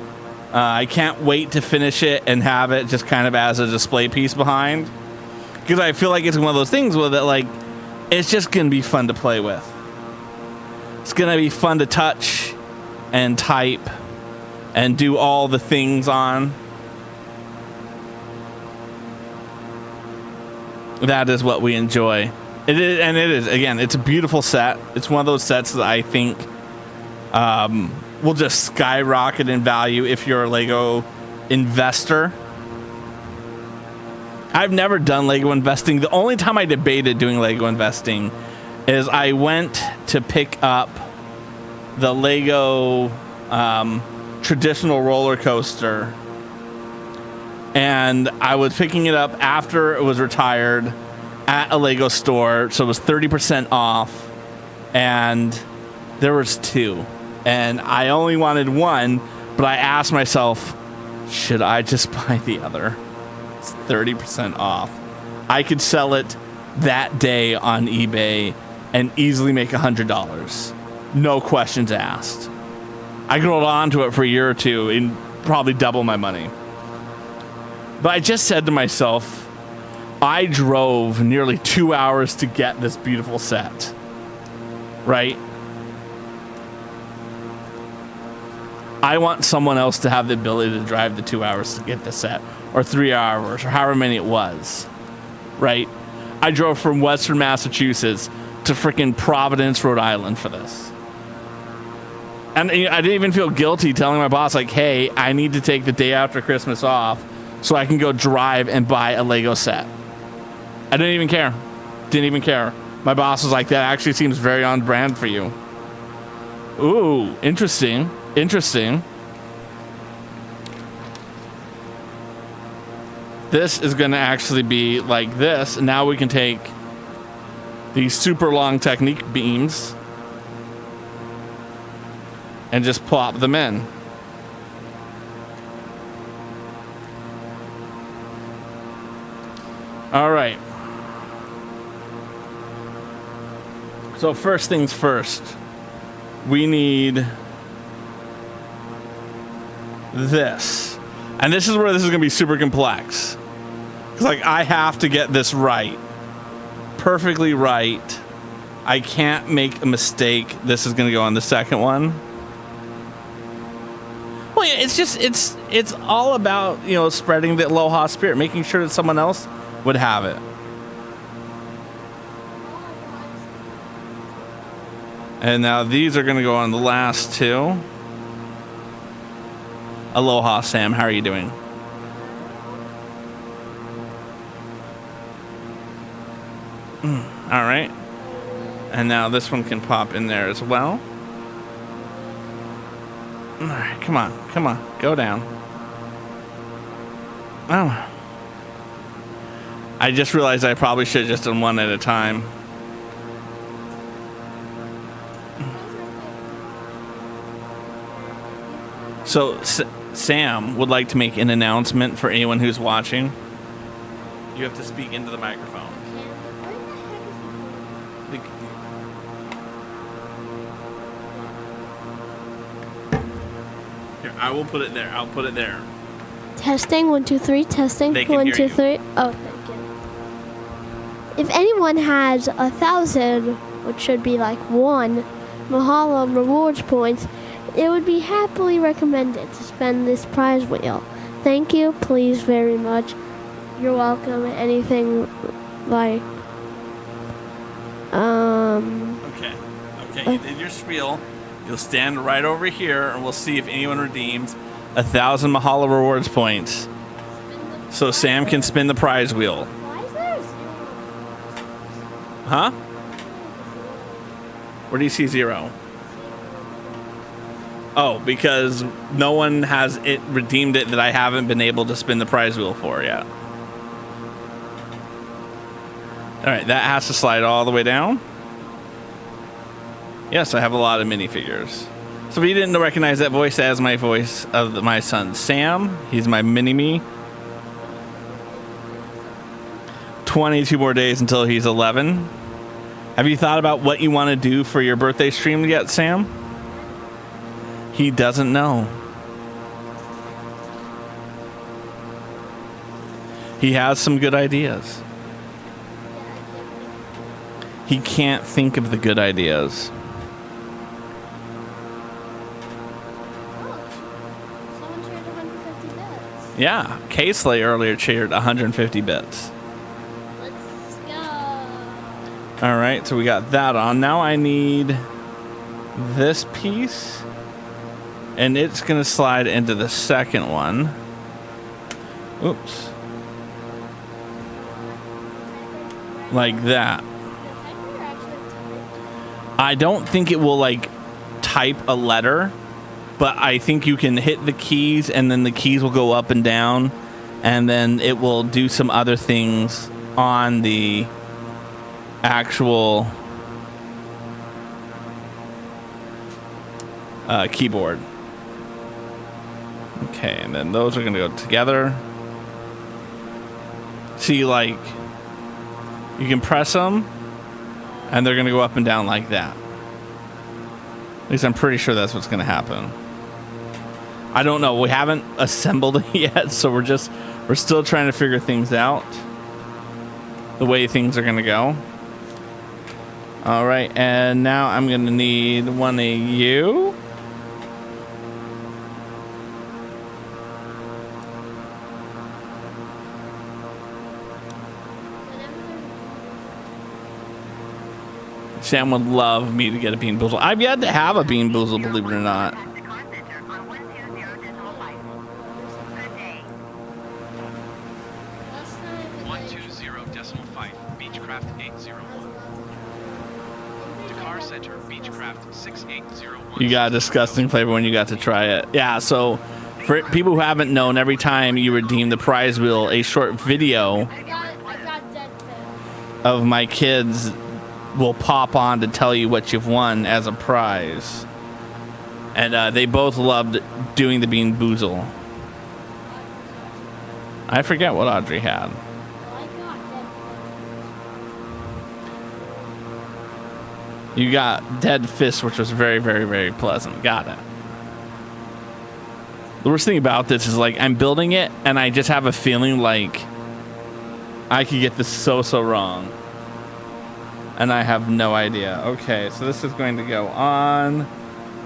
A: I can't wait to finish it and have it just kind of as a display piece behind. Because I feel like it's one of those things with it, like, it's just going to be fun to play with. It's going to be fun to touch and type and do all the things on. That is what we enjoy. It is, and it is, again, it's a beautiful set. It's one of those sets that I think will just skyrocket in value if you're a Lego investor. I've never done Lego investing. The only time I debated doing Lego investing is I went to pick up the Lego traditional roller coaster, and I was picking it up after it was retired at a Lego store, so it was 30% off, and there was two, and I only wanted one, but I asked myself, should I just buy the other? It's 30% off. I could sell it that day on eBay and easily make $100. No questions asked. I could hold on to it for a year or two and probably double my money. But I just said to myself, I drove nearly 2 hours to get this beautiful set, right? I want someone else to have the ability to drive the 2 hours to get the set, or 3 hours, or however many it was, right? I drove from Western Massachusetts to freaking Providence, Rhode Island for this. And I didn't even feel guilty telling my boss, like, hey, I need to take the day after Christmas off so I can go drive and buy a Lego set. I didn't even care. Didn't even care. My boss was like, that actually seems very on brand for you. Ooh, interesting. Interesting. This is going to actually be like this. And now we can take these super long technique beams and just plop them in. All right. So first things first, we need this. And this is where this is going to be super complex. Because, like, I have to get this right. Perfectly right. I can't make a mistake. This is going to go on the second one. Well, yeah, it's just, it's all about, you know, spreading the Aloha spirit, making sure that someone else would have it. And now these are going to go on the last two. Aloha, Sam. How are you doing? All right. And now this one can pop in there as well. All right, come on, go down. Oh. I just realized I probably should have just done one at a time. So Sam would like to make an announcement for anyone who's watching. You have to speak into the microphone. Here, I will put it there. I'll put it there.
B: Testing, 1, 2, 3, testing,
A: They can
B: 1,
A: hear
B: 2,
A: you.
B: 3. Oh, thank you. If anyone has 1,000, which should be like 1, Mahalo rewards points, it would be happily recommended to spend this prize wheel. Thank you, please, very much. You're welcome. Anything like,
A: Okay, you did your spiel. You'll stand right over here, and we'll see if anyone redeems 1,000 Mahalo rewards points. So Sam can spin the prize wheel.
B: Why is there a 0?
A: Huh? Where do you see 0? Oh, because no one has it redeemed it that I haven't been able to spin the prize wheel for yet. All right, that has to slide all the way down. Yes, I have a lot of minifigures. So if you didn't recognize that voice as my voice of my son Sam, he's my mini-me. 22 more days until he's 11. Have you thought about what you want to do for your birthday stream yet, Sam? He doesn't know. He has some good ideas. He can't think of the good ideas.
B: Someone shared 150 bits.
A: Yeah, K-Slay earlier cheered 150 bits.
B: Let's go.
A: All right, so we got that on. Now I need this piece, and it's going to slide into the second one. Oops. Like that. I don't think it will, like, type a letter, but I think you can hit the keys, and then the keys will go up and down, and then it will do some other things on the actual keyboard. Okay, and then those are going to go together. See, like, you can press them, and they're going to go up and down like that. At least I'm pretty sure that's what's going to happen. I don't know. We haven't assembled it yet, so we're still trying to figure things out. The way things are going to go. All right, and now I'm going to need one of you. Sam would love me to get a Bean Boozle. I've yet to have a Bean Boozle, believe it or not.
D: The car center on 120.5. Good day.
F: 120.5 Beechcraft 801. Dakar Center Beechcraft 6801.
A: You got a disgusting flavor when you got to try it. Yeah, so for people who haven't known, every time you redeem the prize wheel, a short video
B: I got dead fish.
A: of my kids will pop on to tell you what you've won as a prize. And they both loved doing the Bean Boozle. I forget what Audrey had.
B: I got dead fish.
A: You got dead fish, which was very, very, very pleasant. Got it. The worst thing about this is, like, I'm building it, and I just have a feeling like I could get this so wrong. And I have no idea. Okay, so this is going to go on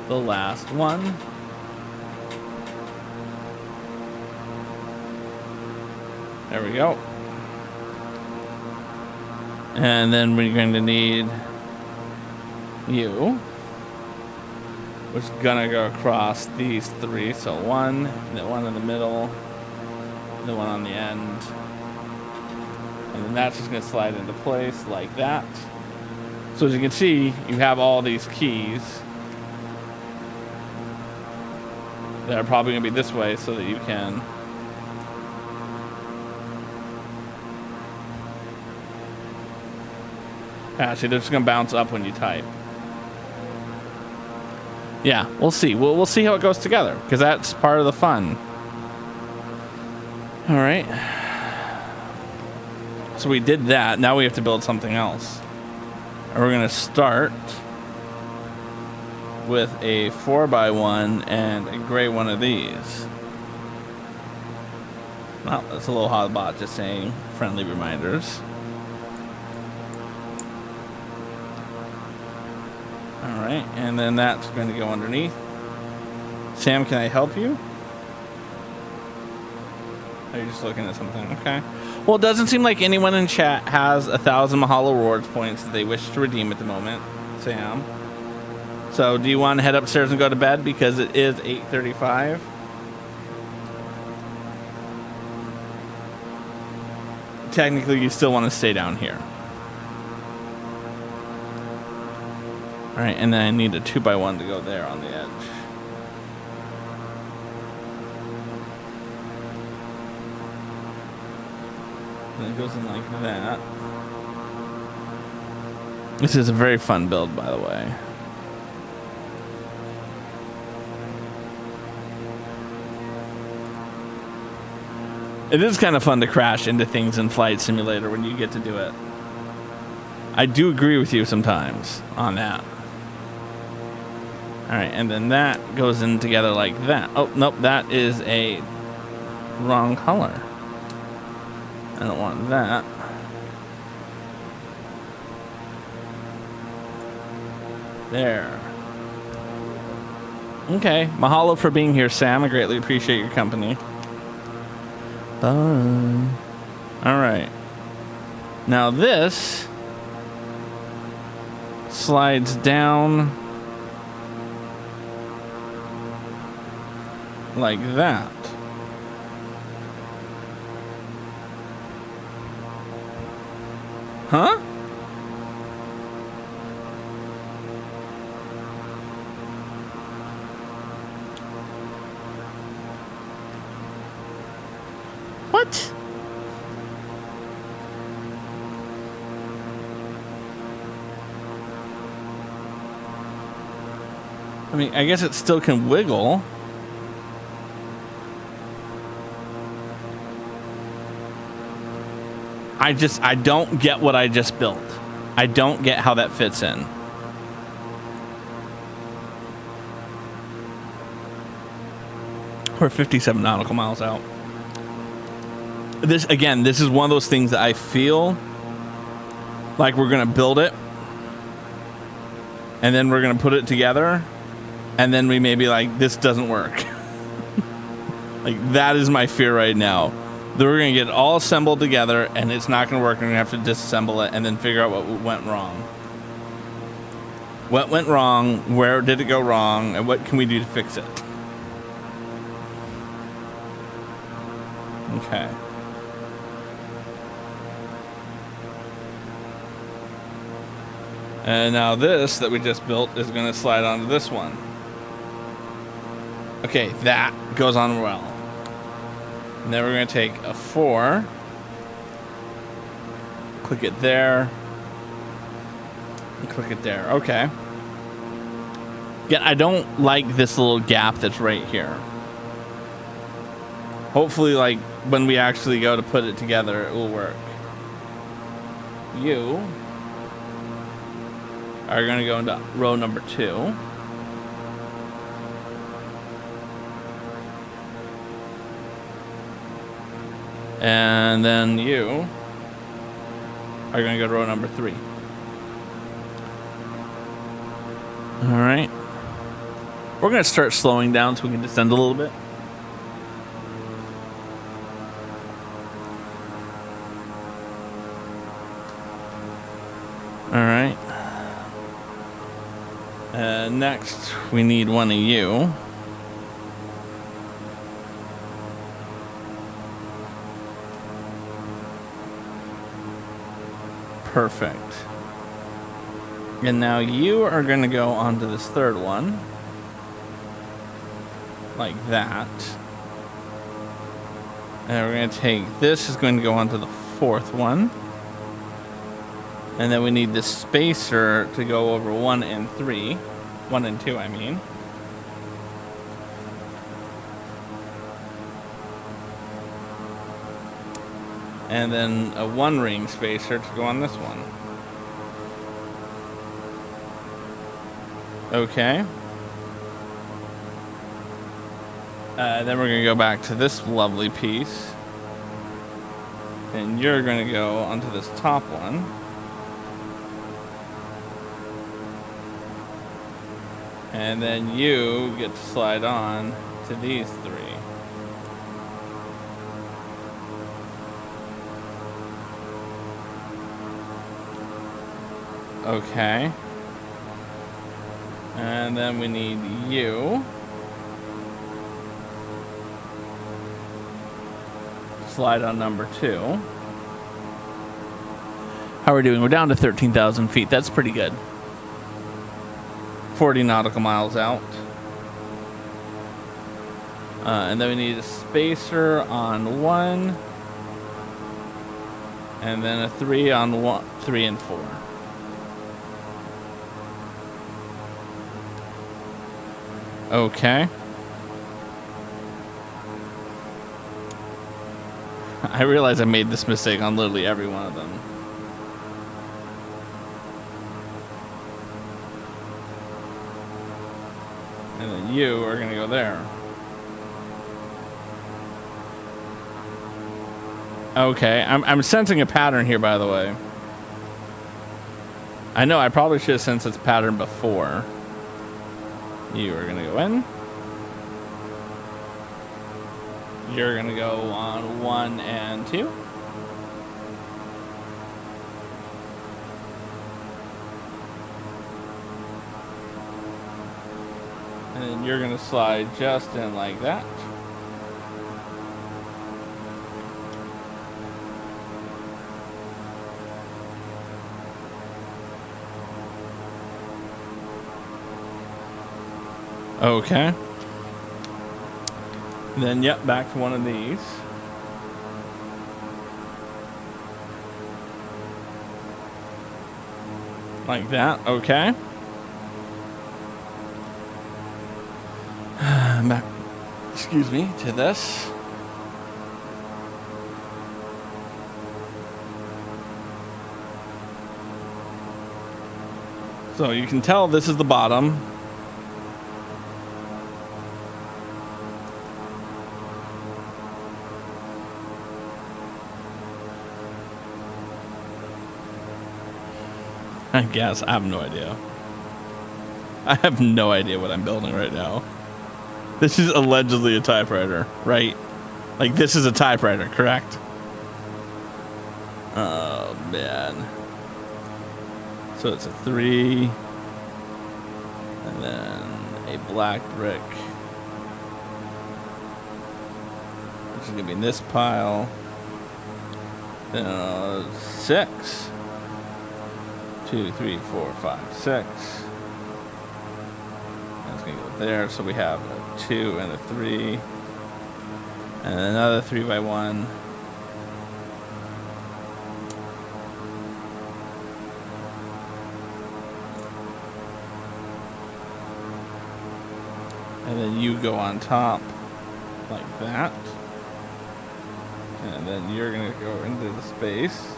A: the last one. There we go. And then we're going to need you, which is gonna go across these three. So one, the one in the middle, the one on the end, And then that's just going to slide into place like that. So as you can see, you have all these keys that are probably going to be this way so that you can actually, they're just going to bounce up when you type. Yeah, we'll see. We'll see how it goes together, because that's part of the fun. All right. So we did that. Now we have to build something else. And we're going to start with a 4x1 and a gray one of these. Well, that's a little hot bot just saying friendly reminders. All right, and then that's going to go underneath. Sam, can I help you? Are you just looking at something? Okay. Well, it doesn't seem like anyone in chat has 1,000 Mahalo rewards points that they wish to redeem at the moment, Sam. So do you want to head upstairs and go to bed because it is 8:35? Technically, you still want to stay down here. All right, and then I need a 2x1 to go there on the edge. And it goes in like that. This is a very fun build, by the way. It is kind of fun to crash into things in Flight Simulator when you get to do it. I do agree with you sometimes on that. All right, and then that goes in together like that. Oh, nope, that is a wrong color. I don't want that. There. Okay, mahalo for being here, Sam. I greatly appreciate your company. Bye. All right. Now this slides down like that. Huh? What? I mean, I guess it still can wiggle. I don't get what I just built. I don't get how that fits in. We're 57 nautical miles out. This is one of those things that I feel like we're going to build it and then we're going to put it together and then we may be like, this doesn't work. Like, that is my fear right now. That we're going to get it all assembled together and it's not going to work and we're going to have to disassemble it and then figure out what went wrong. What went wrong? Where did it go wrong? And what can we do to fix it? Okay. And now this that we just built is going to slide onto this one. Okay, that goes on well. And then we're going to take a 4, click it there, and click it there. Okay. Again, I don't like this little gap that's right here. Hopefully, like, when we actually go to put it together, it will work. You are going to go into row number 2. And then you are going to go to row number 3. All right. We're going to start slowing down so we can descend a little bit. All right. Next, we need one of you. Perfect. And now you are going to go onto this third one. Like that. And we're going to take this is going to go onto the fourth one. And then we need this spacer to go over 1 and 3. 1 and 2, I mean. And then a 1 ring spacer to go on this one. Okay. Then we're going to go back to this lovely piece. And you're going to go onto this top one. And then you get to slide on to these 3. Okay. And then we need you. Slide on number 2. How are we doing? We're down to 13,000 feet. That's pretty good. 40 nautical miles out. And then we need a spacer on 1. And then a 3 on 1, 3 and 4. Okay. I realize I made this mistake on literally every one of them. And then you are going to go there. Okay, I'm sensing a pattern here, by the way. I know I probably should have sensed this pattern before. You are going to go in. You're going to go on 1 and 2. And then you're going to slide just in like that. Okay. Then, yep, back to one of these. Like that, okay. Back, excuse me, to this. So you can tell this is the bottom. I guess. I have no idea. I have no idea what I'm building right now. This is allegedly a typewriter, right? Like, this is a typewriter, correct? Oh, man. So it's a 3. And then a black brick. Which is going to be in this pile. 6. 2, 3, 4, 5, 6. That's going to go there. So we have a 2 and a 3. And another 3 by 1. And then you go on top like that. And then you're going to go into the space.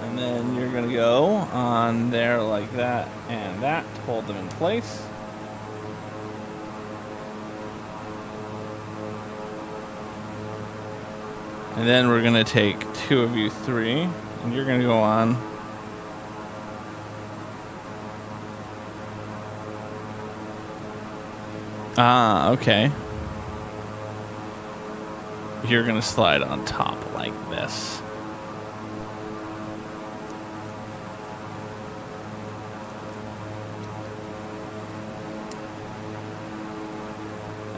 A: And then you're going to go on there like that and that to hold them in place. And then we're going to take 2 of you 3, and you're going to go on. Ah, okay. You're going to slide on top like this.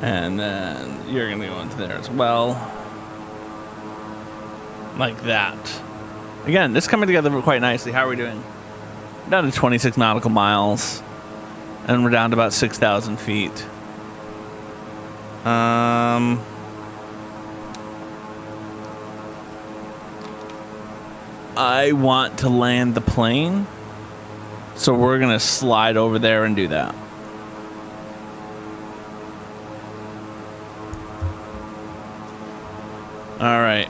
A: And then you're going to go into there as well. Like that. Again, this is coming together quite nicely. How are we doing? Down to 26 nautical miles. And we're down to about 6,000 feet. I want to land the plane. So we're going to slide over there and do that. All right.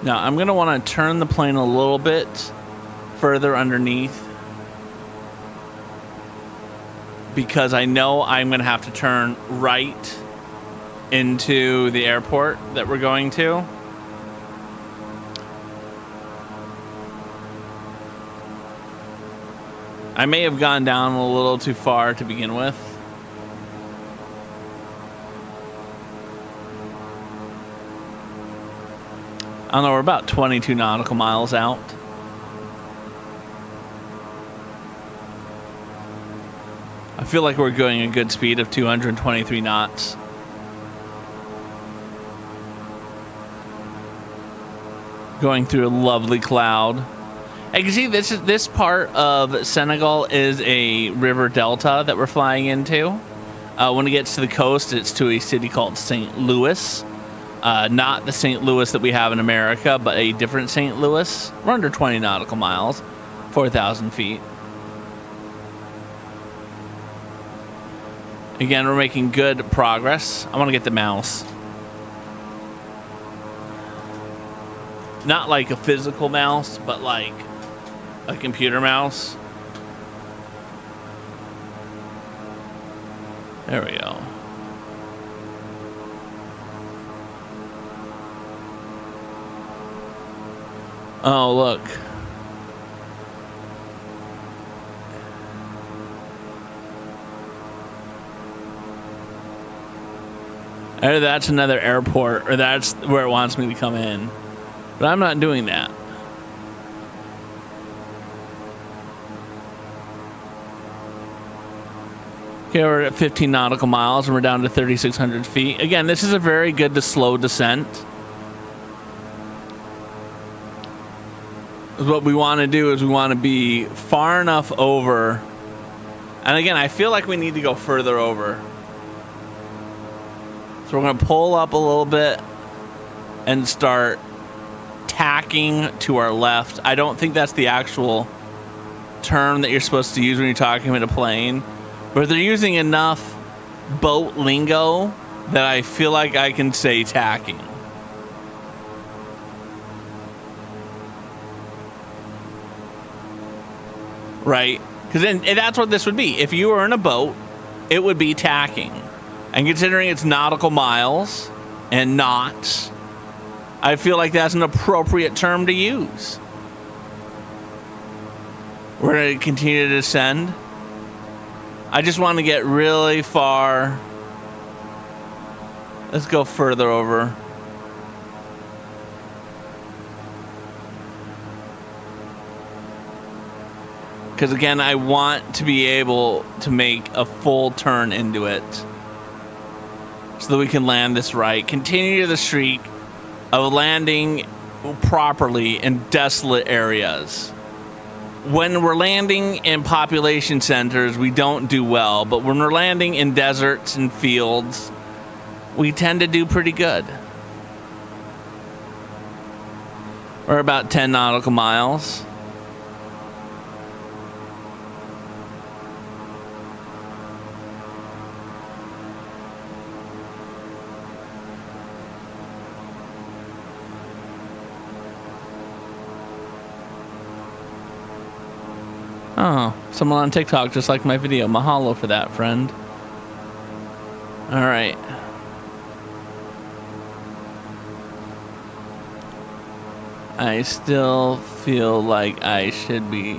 A: Now, I'm going to want to turn the plane a little bit further underneath because I know I'm going to have to turn right into the airport that we're going to. I may have gone down a little too far to begin with. I don't know, we're about 22 nautical miles out. I feel like we're going a good speed of 223 knots. Going through a lovely cloud. And you can see this part of Senegal is a river delta that we're flying into. When it gets to the coast, it's to a city called St. Louis. Not the St. Louis that we have in America, but a different St. Louis. We're under 20 nautical miles, 4,000 feet. Again, we're making good progress. I want to get the mouse. Not like a physical mouse, but like a computer mouse. There we go. Oh, look. Either that's another airport, or that's where it wants me to come in. But I'm not doing that. Okay, we're at 15 nautical miles, and we're down to 3,600 feet. Again, this is a very good to slow descent. What we want to do is we want to be far enough over. And again, I feel like we need to go further over. So we're going to pull up a little bit and start tacking to our left. I don't think that's the actual term that you're supposed to use when you're talking about a plane. But they're using enough boat lingo that I feel like I can say tacking. Right? Because that's what this would be. If you were in a boat, it would be tacking. And considering it's nautical miles and knots, I feel like that's an appropriate term to use. We're going to continue to descend. I just want to get really far. Let's go further over. Because again, I want to be able to make a full turn into it so that we can land this right. Continue the streak of landing properly in desolate areas. When we're landing in population centers, we don't do well. But when we're landing in deserts and fields, we tend to do pretty good. We're about 10 nautical miles. Oh, someone on TikTok just liked my video. Mahalo for that, friend. All right. I still feel like I should be.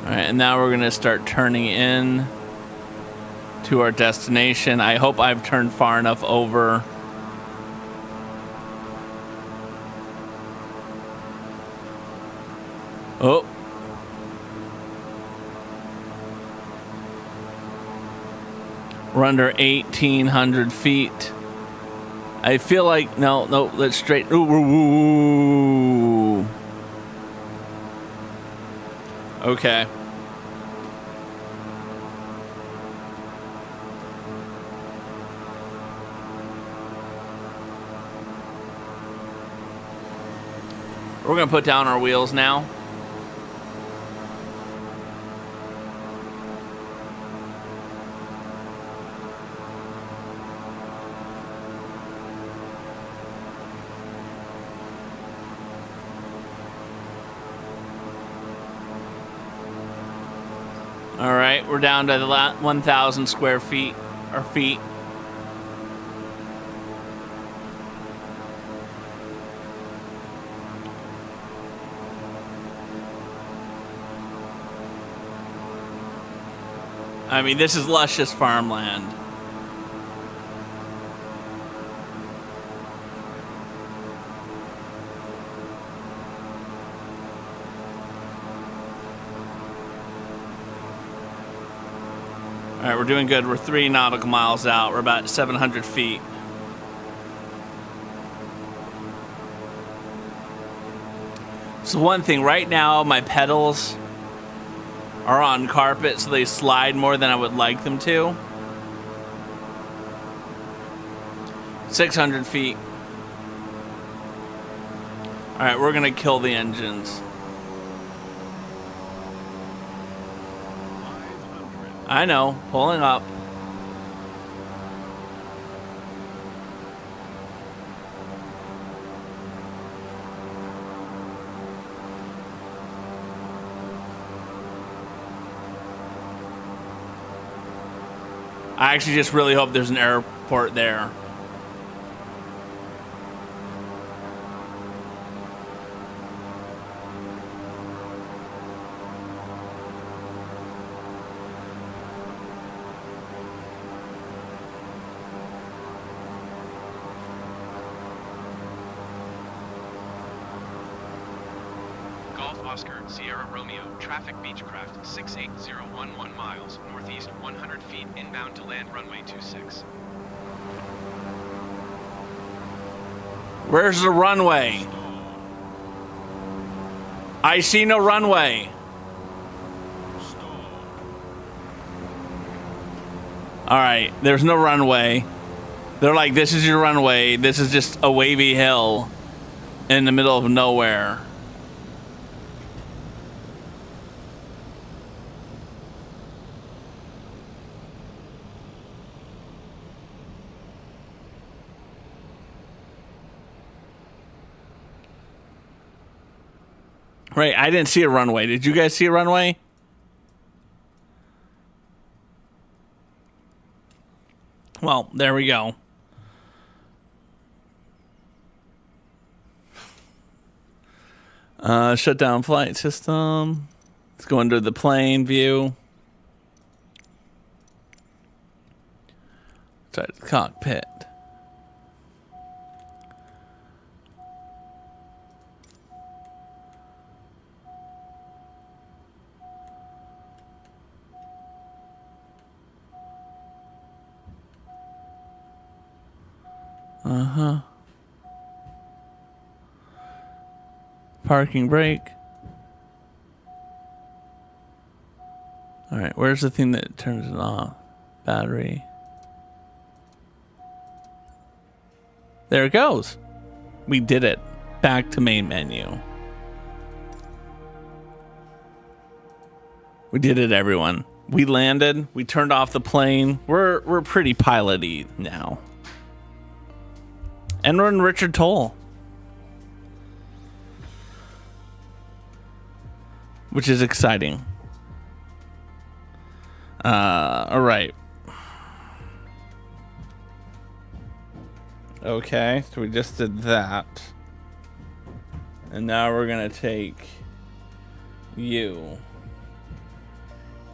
A: All right, and now we're going to start turning in to our destination. I hope I've turned far enough over. Oh. We're under 1,800 feet. I feel like, no, let's straight. Ooh. Okay. We're gonna put down our wheels now. All right, we're down to the 1,000 square feet, or feet. I mean, this is luscious farmland. All right, we're doing good. We're 3 nautical miles out. We're about 700 feet. So one thing, right now my pedals are on carpet, so they slide more than I would like them to. 600 feet. All right, we're gonna kill the engines. I know, pulling up. I actually just really hope there's an airport there.
F: Golf Oscar, Sierra Romeo, traffic Beechcraft, 68011 miles, northeast 100 feet, inbound to land runway 26.
A: Where's the runway? I see no runway. All right, there's no runway. They're like, this is your runway. This is just a wavy hill in the middle of nowhere. Right, I didn't see a runway. Did you guys see a runway? Well, there we go. Shut down flight system. Let's go under the plane view. Start the cockpit. Uh-huh. Parking brake. All right, where's the thing that turns it off? Battery. There it goes. We did it. Back to main menu. We did it, everyone. We landed. We turned off the plane. We're pretty pilot-y now. And we're in Richard Toll, which is exciting. All right. Okay, so we just did that. And now we're going to take you.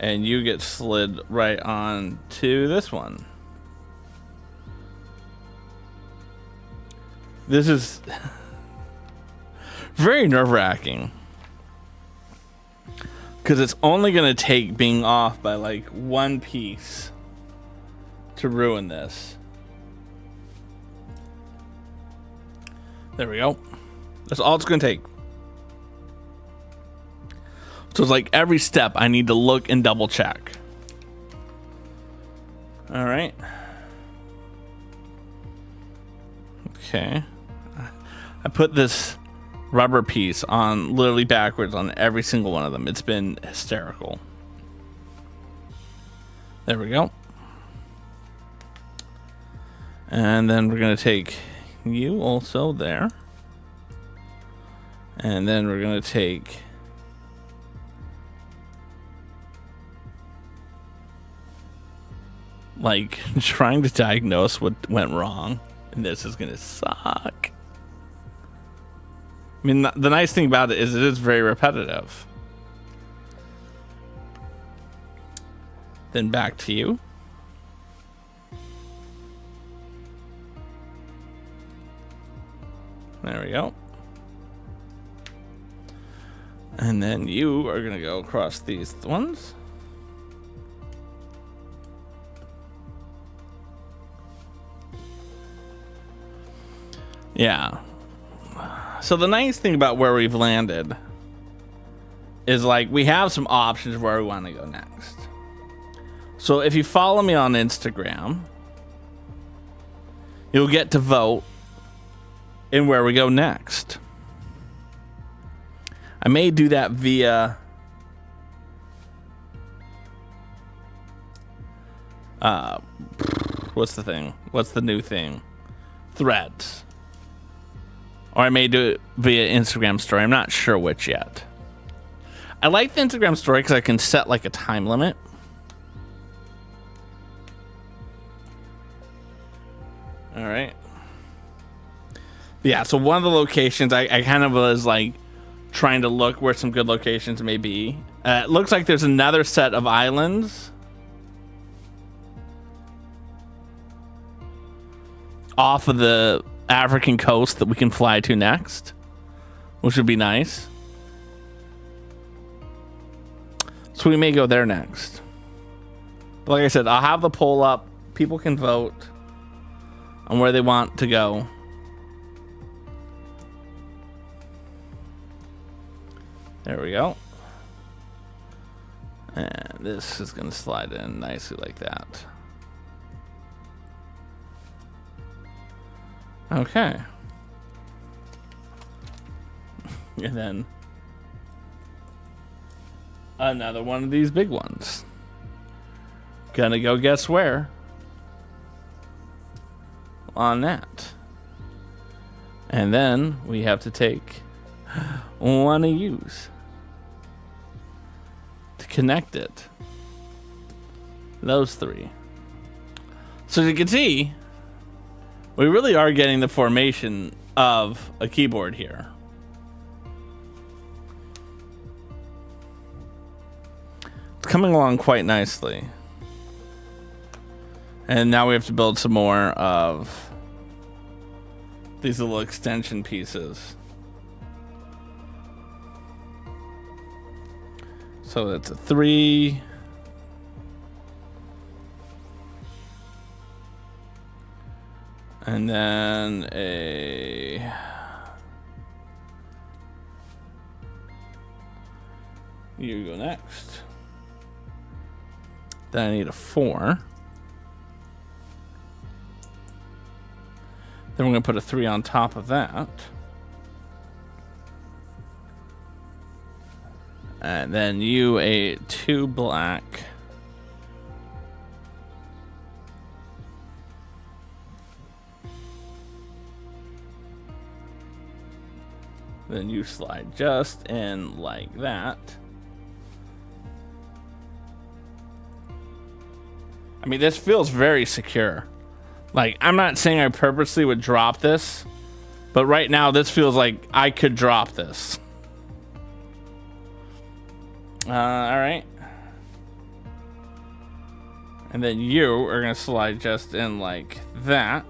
A: And you get slid right on to this one. This is very nerve-wracking. Because it's only going to take being off by like one piece to ruin this. There we go. That's all it's going to take. So it's like every step I need to look and double check. All right. Okay. I put this rubber piece on literally backwards on every single one of them. It's been hysterical. There we go. And then we're going to take you also there. And then we're going to take like trying to diagnose what went wrong, and this is gonna suck. I mean, the nice thing about it is very repetitive. Then back to you. There we go. And then you are gonna go across these ones. Yeah. So the nice thing about where we've landed is like we have some options where we want to go next. So if you follow me on Instagram, you'll get to vote in where we go next. I may do that via what's the thing? What's the new thing? Threads. Or I may do it via Instagram story. I'm not sure which yet. I like the Instagram story because I can set like a time limit. All right. Yeah, so one of the locations, I kind of was like trying to look where some good locations may be. It looks like there's another set of islands off of the African coast that we can fly to next, which would be nice. So we may go there next. But like I said, I'll have the poll up. People can vote on where they want to go. There we go. And this is going to slide in nicely like that. Okay. And then another one of these big ones. Gonna go guess where on that. And then we have to take one of yous to connect it. Those three. So as you can see, we really are getting the formation of a keyboard here. It's coming along quite nicely. And now we have to build some more of these little extension pieces. So that's a 3. And then a you go next. Then I need a 4. Then we're going to put a 3 on top of that. And then you a 2 black. Then you slide just in like that. I mean, this feels very secure. Like, I'm not saying I purposely would drop this, but right now this feels like I could drop this. All right. And then you are going to slide just in like that.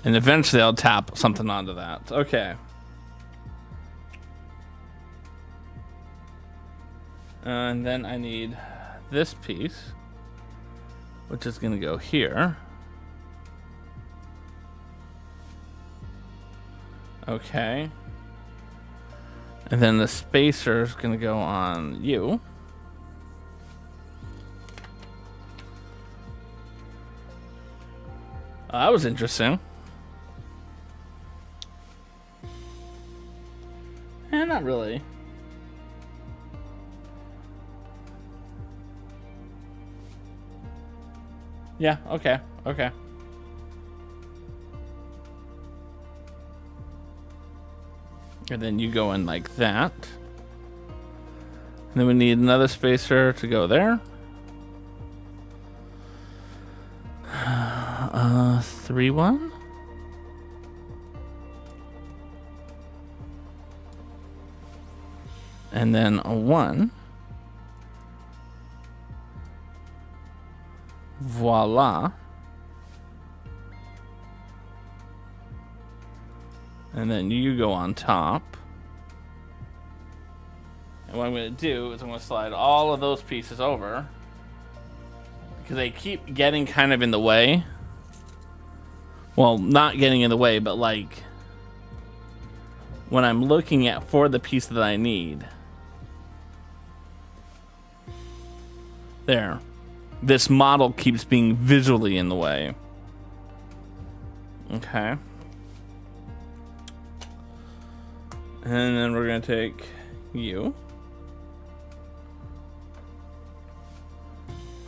A: And eventually I'll tap something onto that. Okay. And then I need this piece, which is going to go here. Okay. And then the spacer is going to go on you. That was interesting. Not really. Yeah, okay, okay. And then you go in like that. And then we need another spacer to go there. 3-1. And then a 1. Voila. And then you go on top. And what I'm going to do is I'm going to slide all of those pieces over, because they keep getting kind of in the way. Well, not getting in the way, but like when I'm looking at for the piece that I need. There. This model keeps being visually in the way. Okay. And then we're going to take you.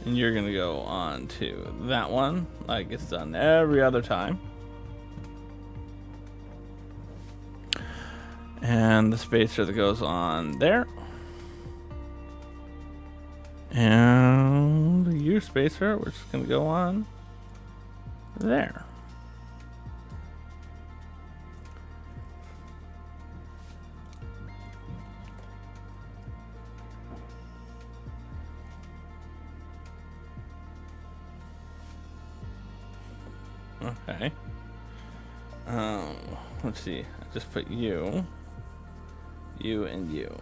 A: And you're going to go on to that one, like it's done every other time. And the spacer that goes on there. And your spacer, which is going to go on there. Okay. Let's see. I just put you, and you.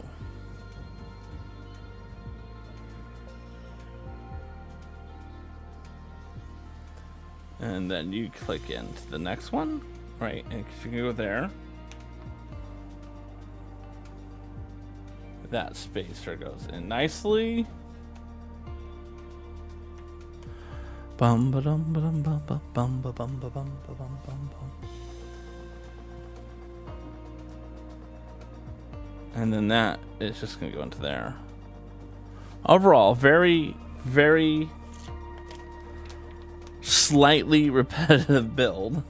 A: And then you click into the next one, right? And you can go there. That spacer goes in nicely. Bum ba dum ba dum bum ba bum ba bum ba bum ba bum bum bum. And then that is just gonna go into there. Overall, very, very slightly repetitive build.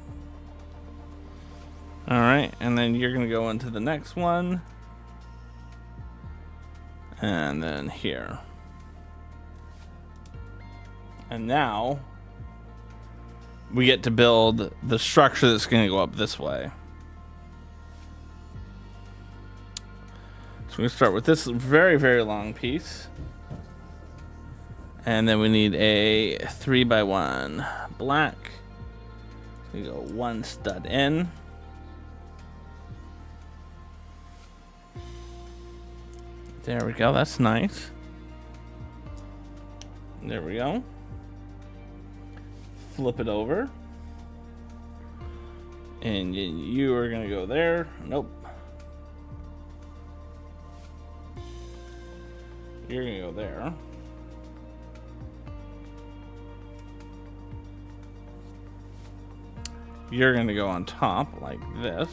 A: All right, and then you're gonna go into the next one, and then here. And now we get to build the structure that's going to go up this way. So we're going to start with this very, very long piece. And then we need a 3x1 black. So we go one stud in. There we go. That's nice. There we go. Flip it over, and you are gonna go there. Nope, you're gonna go there. You're gonna go on top like this,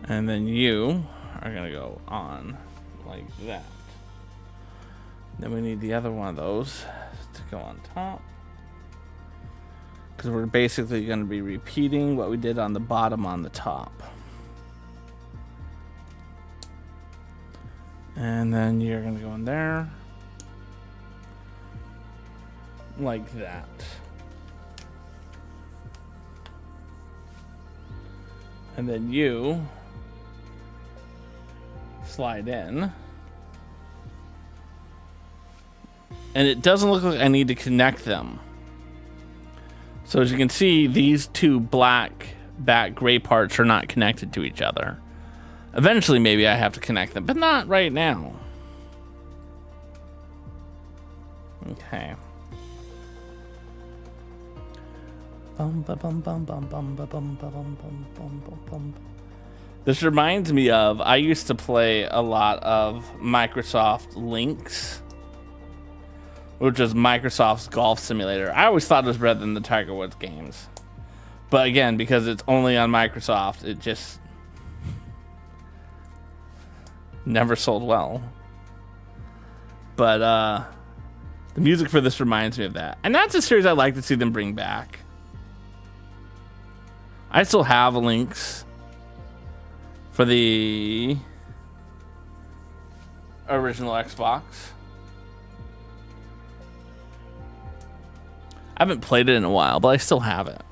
A: and then you are gonna go on like that. Then we need the other one of those to go on top, because we're basically going to be repeating what we did on the bottom on the top. And then you're going to go in there like that. And then you slide in And it doesn't look like I need to connect them. So as you can see, these two black back gray parts are not connected to each other. Eventually, maybe I have to connect them, but not right now. Okay. This reminds me of, I used to play a lot of Microsoft Lynx, which was Microsoft's golf simulator. I always thought it was better than the Tiger Woods games. But again, because it's only on Microsoft, it just never sold well. But the music for this reminds me of that. And that's a series I'd like to see them bring back. I still have Lynx for the original Xbox. I haven't played it in a while, but I still have it.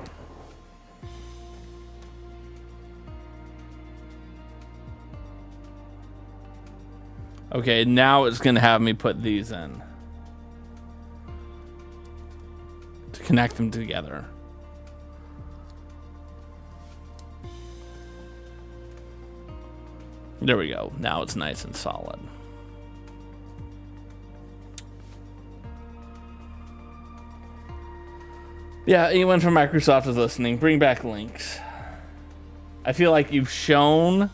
A: Okay, now it's going to have me put these in to connect them together. There we go. Now it's nice and solid. Yeah, anyone from Microsoft is listening, bring back Lynx. I feel like you've shown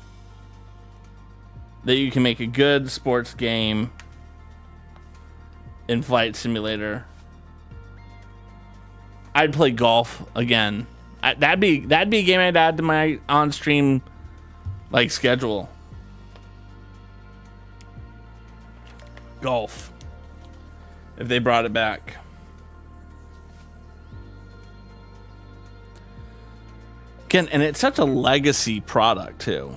A: that you can make a good sports game in Flight Simulator. I'd play golf again. That'd be a game I'd add to my on-stream like schedule. Golf. If they brought it back. Again, and it's such a legacy product too.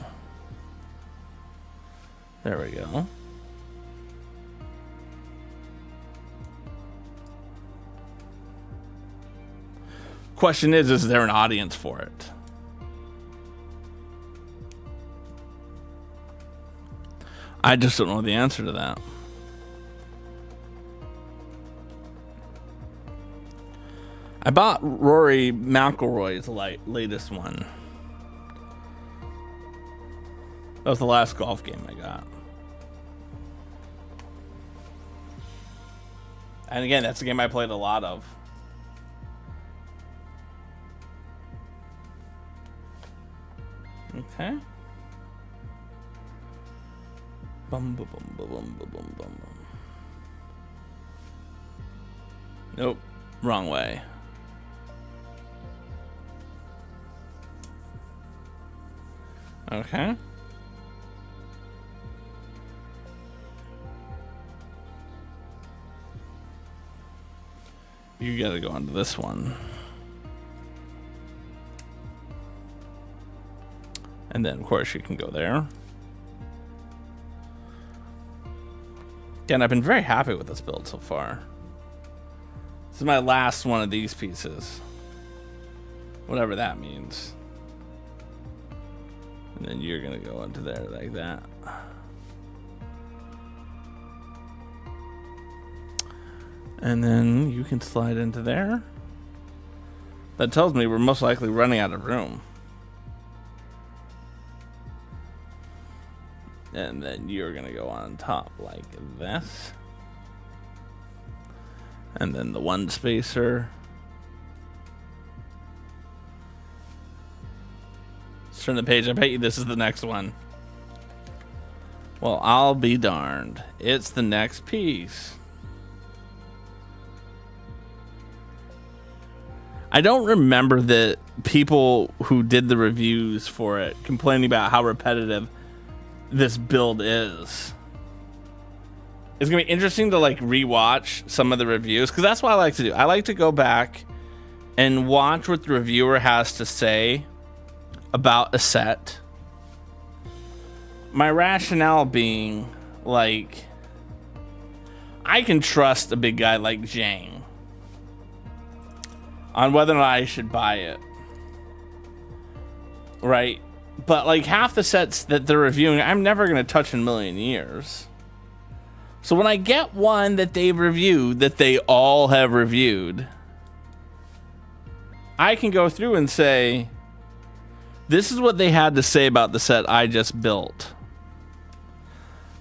A: There we go. Question is there an audience for it? I just don't know the answer to that. I bought Rory McIlroy's latest one. That was the last golf game I got. And again, that's a game I played a lot of. Okay. Bum, bum, bum, bum, bum, bum, bum. Nope. Wrong way. Okay. You gotta go onto this one. And then, of course, you can go there. Again, I've been very happy with this build so far. This is my last one of these pieces. Whatever that means. And then you're gonna go into there like that. And then you can slide into there. That tells me we're most likely running out of room. And then you're gonna go on top like this. And then the one spacer. Let's turn the page. I bet you this is the next one. Well, I'll be darned. It's the next piece. I don't remember that people who did the reviews for it complaining about how repetitive this build is. It's gonna be interesting to like rewatch some of the reviews, because that's what I like to do. I like to go back and watch what the reviewer has to say about a set. My rationale being, like, I can trust a big guy like Zhang on whether or not I should buy it, right? But like half the sets that they're reviewing, I'm never gonna touch in a million years. So when I get one that they've reviewed, that they all have reviewed, I can go through and say, this is what they had to say about the set I just built.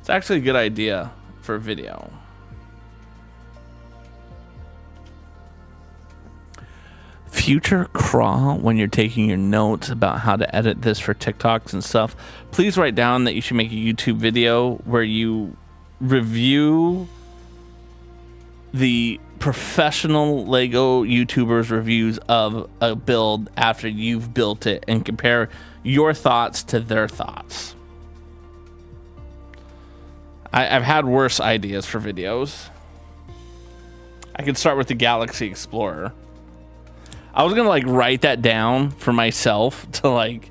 A: It's actually a good idea for a video. Future crawl, when you're taking your notes about how to edit this for TikToks and stuff, please write down that you should make a YouTube video where you review the professional Lego YouTubers reviews of a build after you've built it and compare your thoughts to their thoughts. I've had worse ideas for videos. I could start with the Galaxy Explorer. I was gonna like write that down for myself to like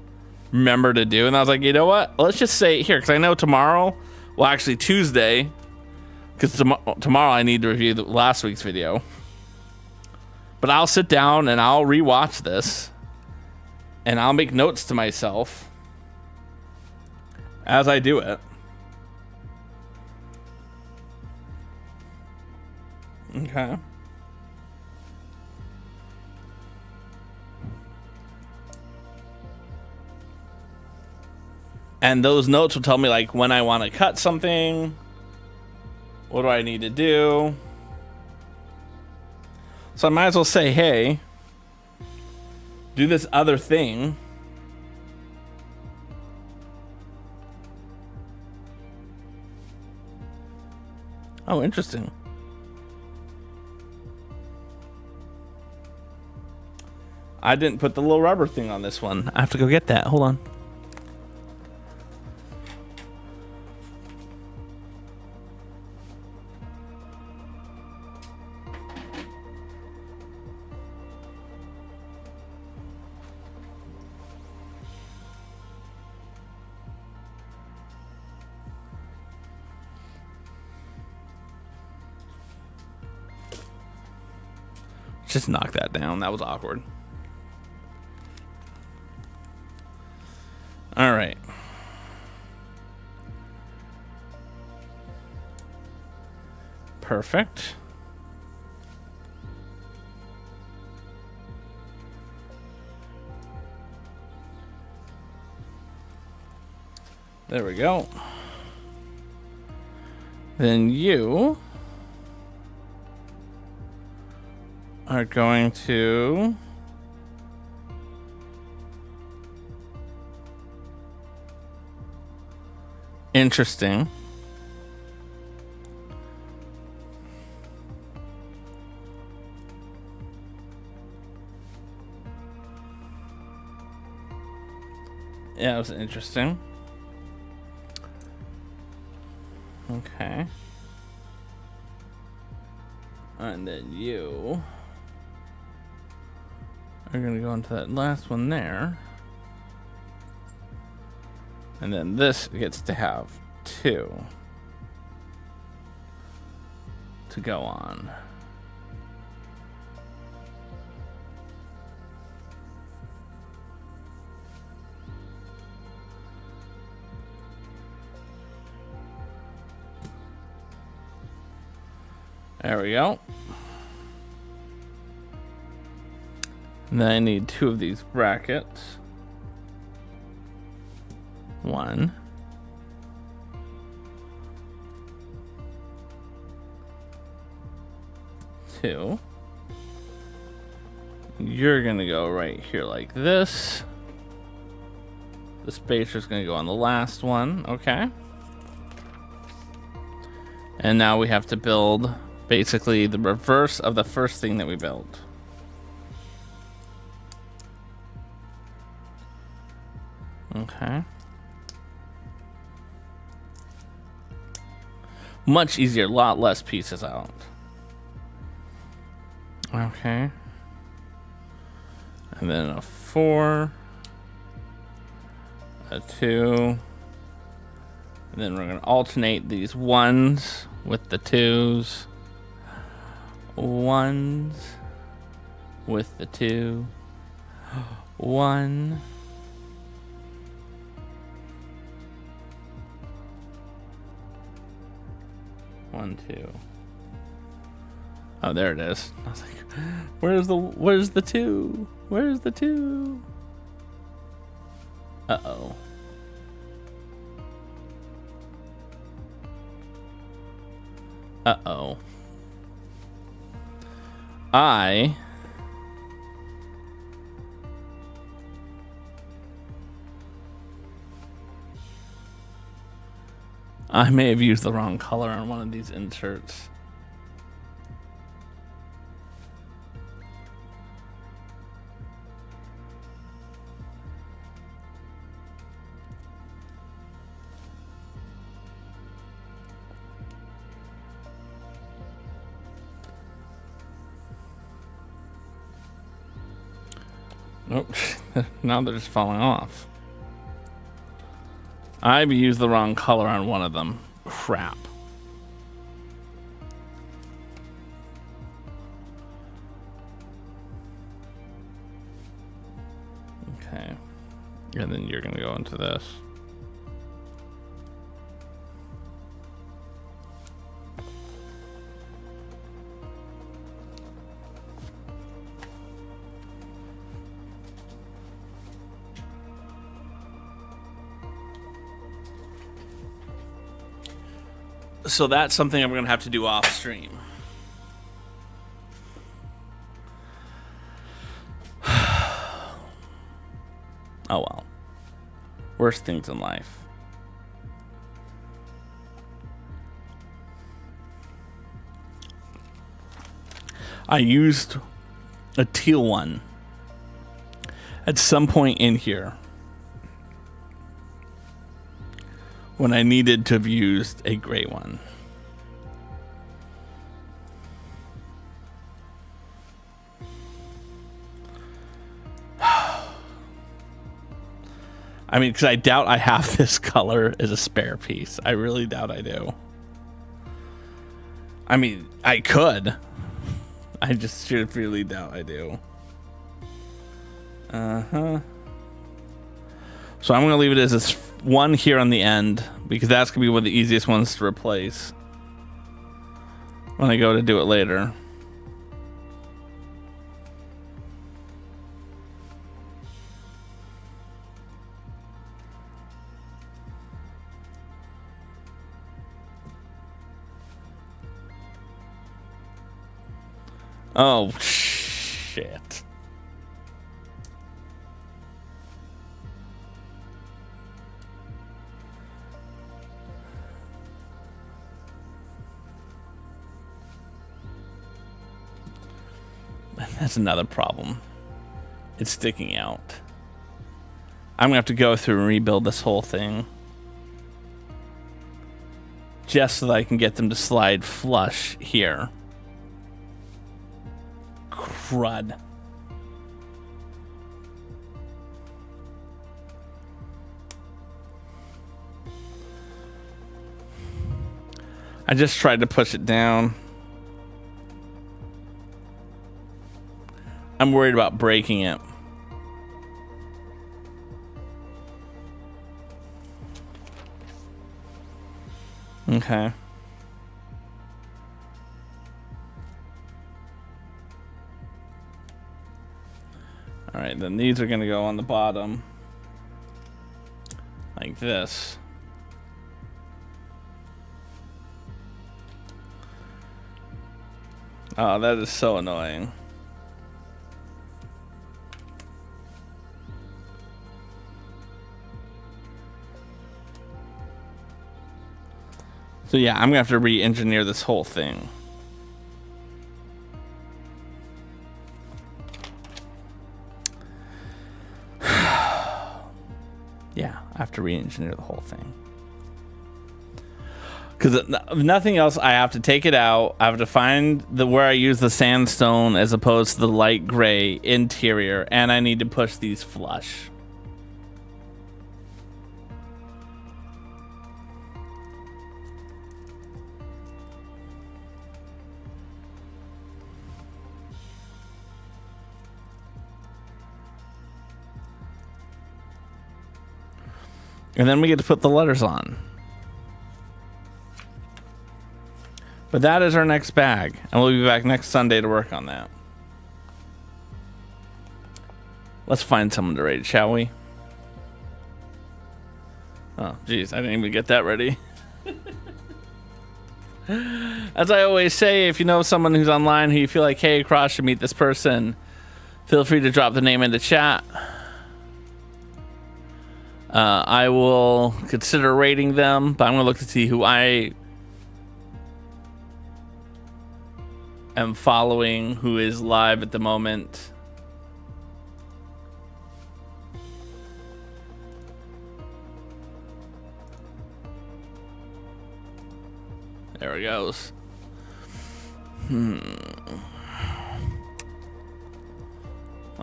A: remember to do, and I was like, you know what? Let's just say here, because I know tomorrow, well, actually Tuesday, because tomorrow I need to review the last week's video. But I'll sit down and I'll rewatch this, and I'll make notes to myself as I do it. Okay. And those notes will tell me like when I want to cut something. What do I need to do? So I might as well say, hey, do this other thing. Oh, interesting. I didn't put the little rubber thing on this one. I have to go get that. Hold on. Just knock that down. That was awkward. All right. Perfect. There we go. Then you are going to interesting. Yeah, it was interesting. Okay. And then you are going to go into that last one there. And then this gets to have 2 to go on. There we go. And then I need 2 of these brackets. 1. 2. You're gonna go right here like this. The spacer's gonna go on the last one, okay? And now we have to build basically the reverse of the first thing that we built. Okay. Much easier, a lot less pieces out. Okay. And then a 4, a 2, and then we're going to alternate these 1s with the 2s, 1s with the 2, 1. 1, 2. Oh, there it is. I was like, where's the 2? Where's the 2? Uh-oh. Uh-oh. I may have used the wrong color on one of these inserts. Nope. Now they're just falling off. I used the wrong color on one of them. Crap. Okay. And then you're going to go into this. So that's something I'm going to have to do off stream. Oh well. Worst things in life. I used a teal one at some point in here when I needed to have used a gray one. I mean, because I doubt I have this color as a spare piece. I really doubt I do. I mean, I could. I just really doubt I do. Uh-huh. So I'm going to leave it as this one here on the end, because that's going to be one of the easiest ones to replace when I go to do it later. Oh, shit. That's another problem. It's sticking out. I'm gonna have to go through and rebuild this whole thing just so that I can get them to slide flush here. Crud. I just tried to push it down. I'm worried about breaking it. Okay. All right, then these are going to go on the bottom like this. Oh, that is so annoying. So yeah, I'm gonna have to re-engineer this whole thing. Yeah, I have to re-engineer the whole thing. Because if nothing else, I have to take it out. I have to find where I use the sandstone as opposed to the light gray interior, and I need to push these flush. And then we get to put the letters on. But that is our next bag, and we'll be back next Sunday to work on that. Let's find someone to raid, shall we? Oh, geez, I didn't even get that ready. As I always say, if you know someone who's online who you feel like, hey, Cross should meet this person, feel free to drop the name into chat. I will consider rating them, but I'm going to look to see who I am following, who is live at the moment. There it goes.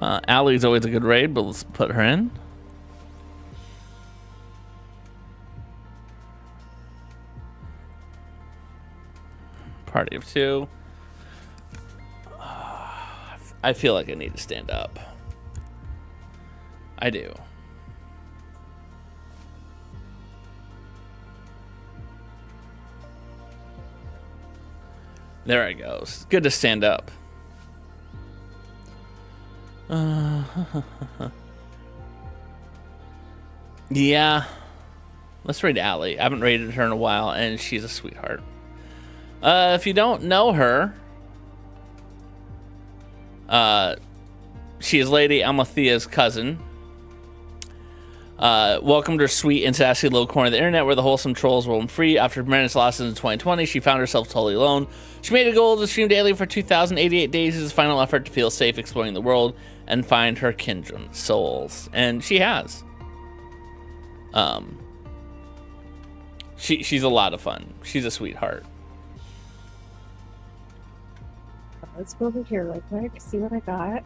A: Allie's always a good raid, but let's put her in. Party of 2. I feel like I need to stand up. I do. There it goes. Good to stand up. Yeah. Let's raid Allie. I haven't raided her in a while, and she's a sweetheart. If you don't know her, she is Lady Amathea's cousin. Welcomed her sweet and sassy little corner of the internet where the wholesome trolls roam free. After tremendous losses in 2020, she found herself totally alone. She made a goal to stream daily for 2,088 days as a final effort to feel safe exploring the world and find her kindred souls. And she has. She's a lot of fun. She's a sweetheart.
G: Let's go over here real quick, see what I got.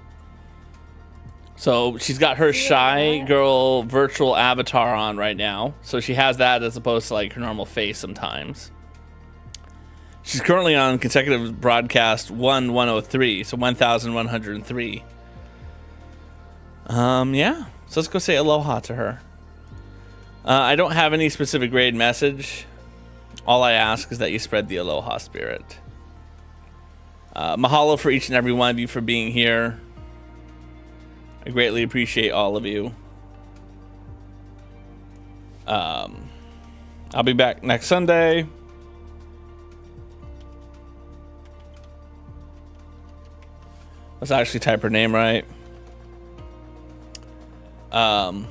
A: So she's got her shy girl virtual avatar on right now. So she has that as opposed to like her normal face sometimes. She's currently on consecutive broadcast 103, so 1,103. Yeah. So let's go say aloha to her. I don't have any specific raid message. All I ask is that you spread the aloha spirit. Mahalo for each and every one of you for being here. I greatly appreciate all of you. I'll be back next Sunday. Let's actually type her name right. As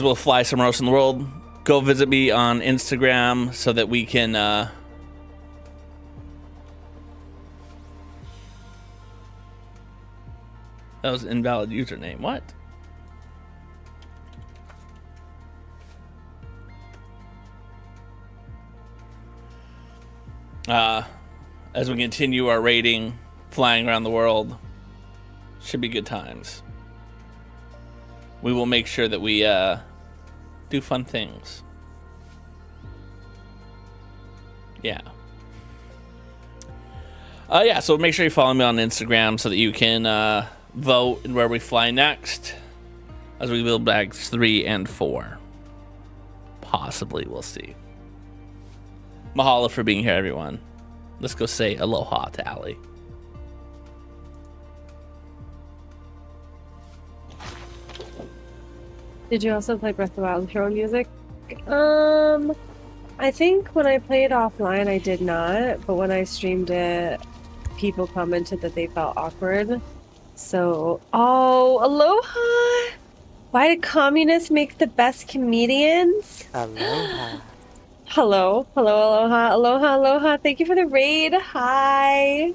A: we'll fly somewhere else in the world, go visit me on Instagram so that we can that was an invalid username. What? As we continue our raiding, flying around the world, should be good times. We will make sure that we do fun things. Yeah. Yeah, so make sure you follow me on Instagram so that you can vote in where we fly next as we build bags 3 and 4. Possibly, we'll see. Mahalo for being here, everyone. Let's go say aloha to Allie.
G: Did you also play Breath of the Wild intro music? I think when I played offline I did not, but when I streamed it, people commented that they felt awkward. So, oh, aloha! Why do communists make the best comedians?
H: Aloha.
G: Hello, aloha, aloha. Thank you for the raid. Hi.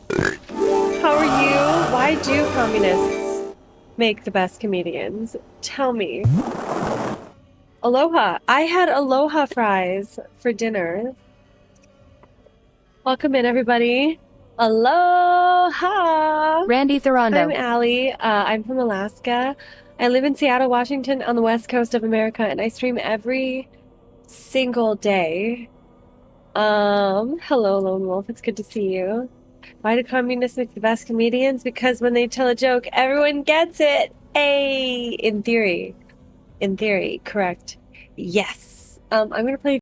G: How are you? Why do communists make the best comedians? Tell me. Aloha. I had aloha fries for dinner. Welcome in, everybody. Aloha.
I: Randy Thorondo.
G: I'm Allie. I'm from Alaska. I live in Seattle, Washington, on the west coast of America, and I stream every single day. Hello, Lone Wolf. It's good to see you. Why do communists make the best comedians? Because when they tell a joke, everyone gets it. Hey, in theory, correct. Yes. I'm gonna play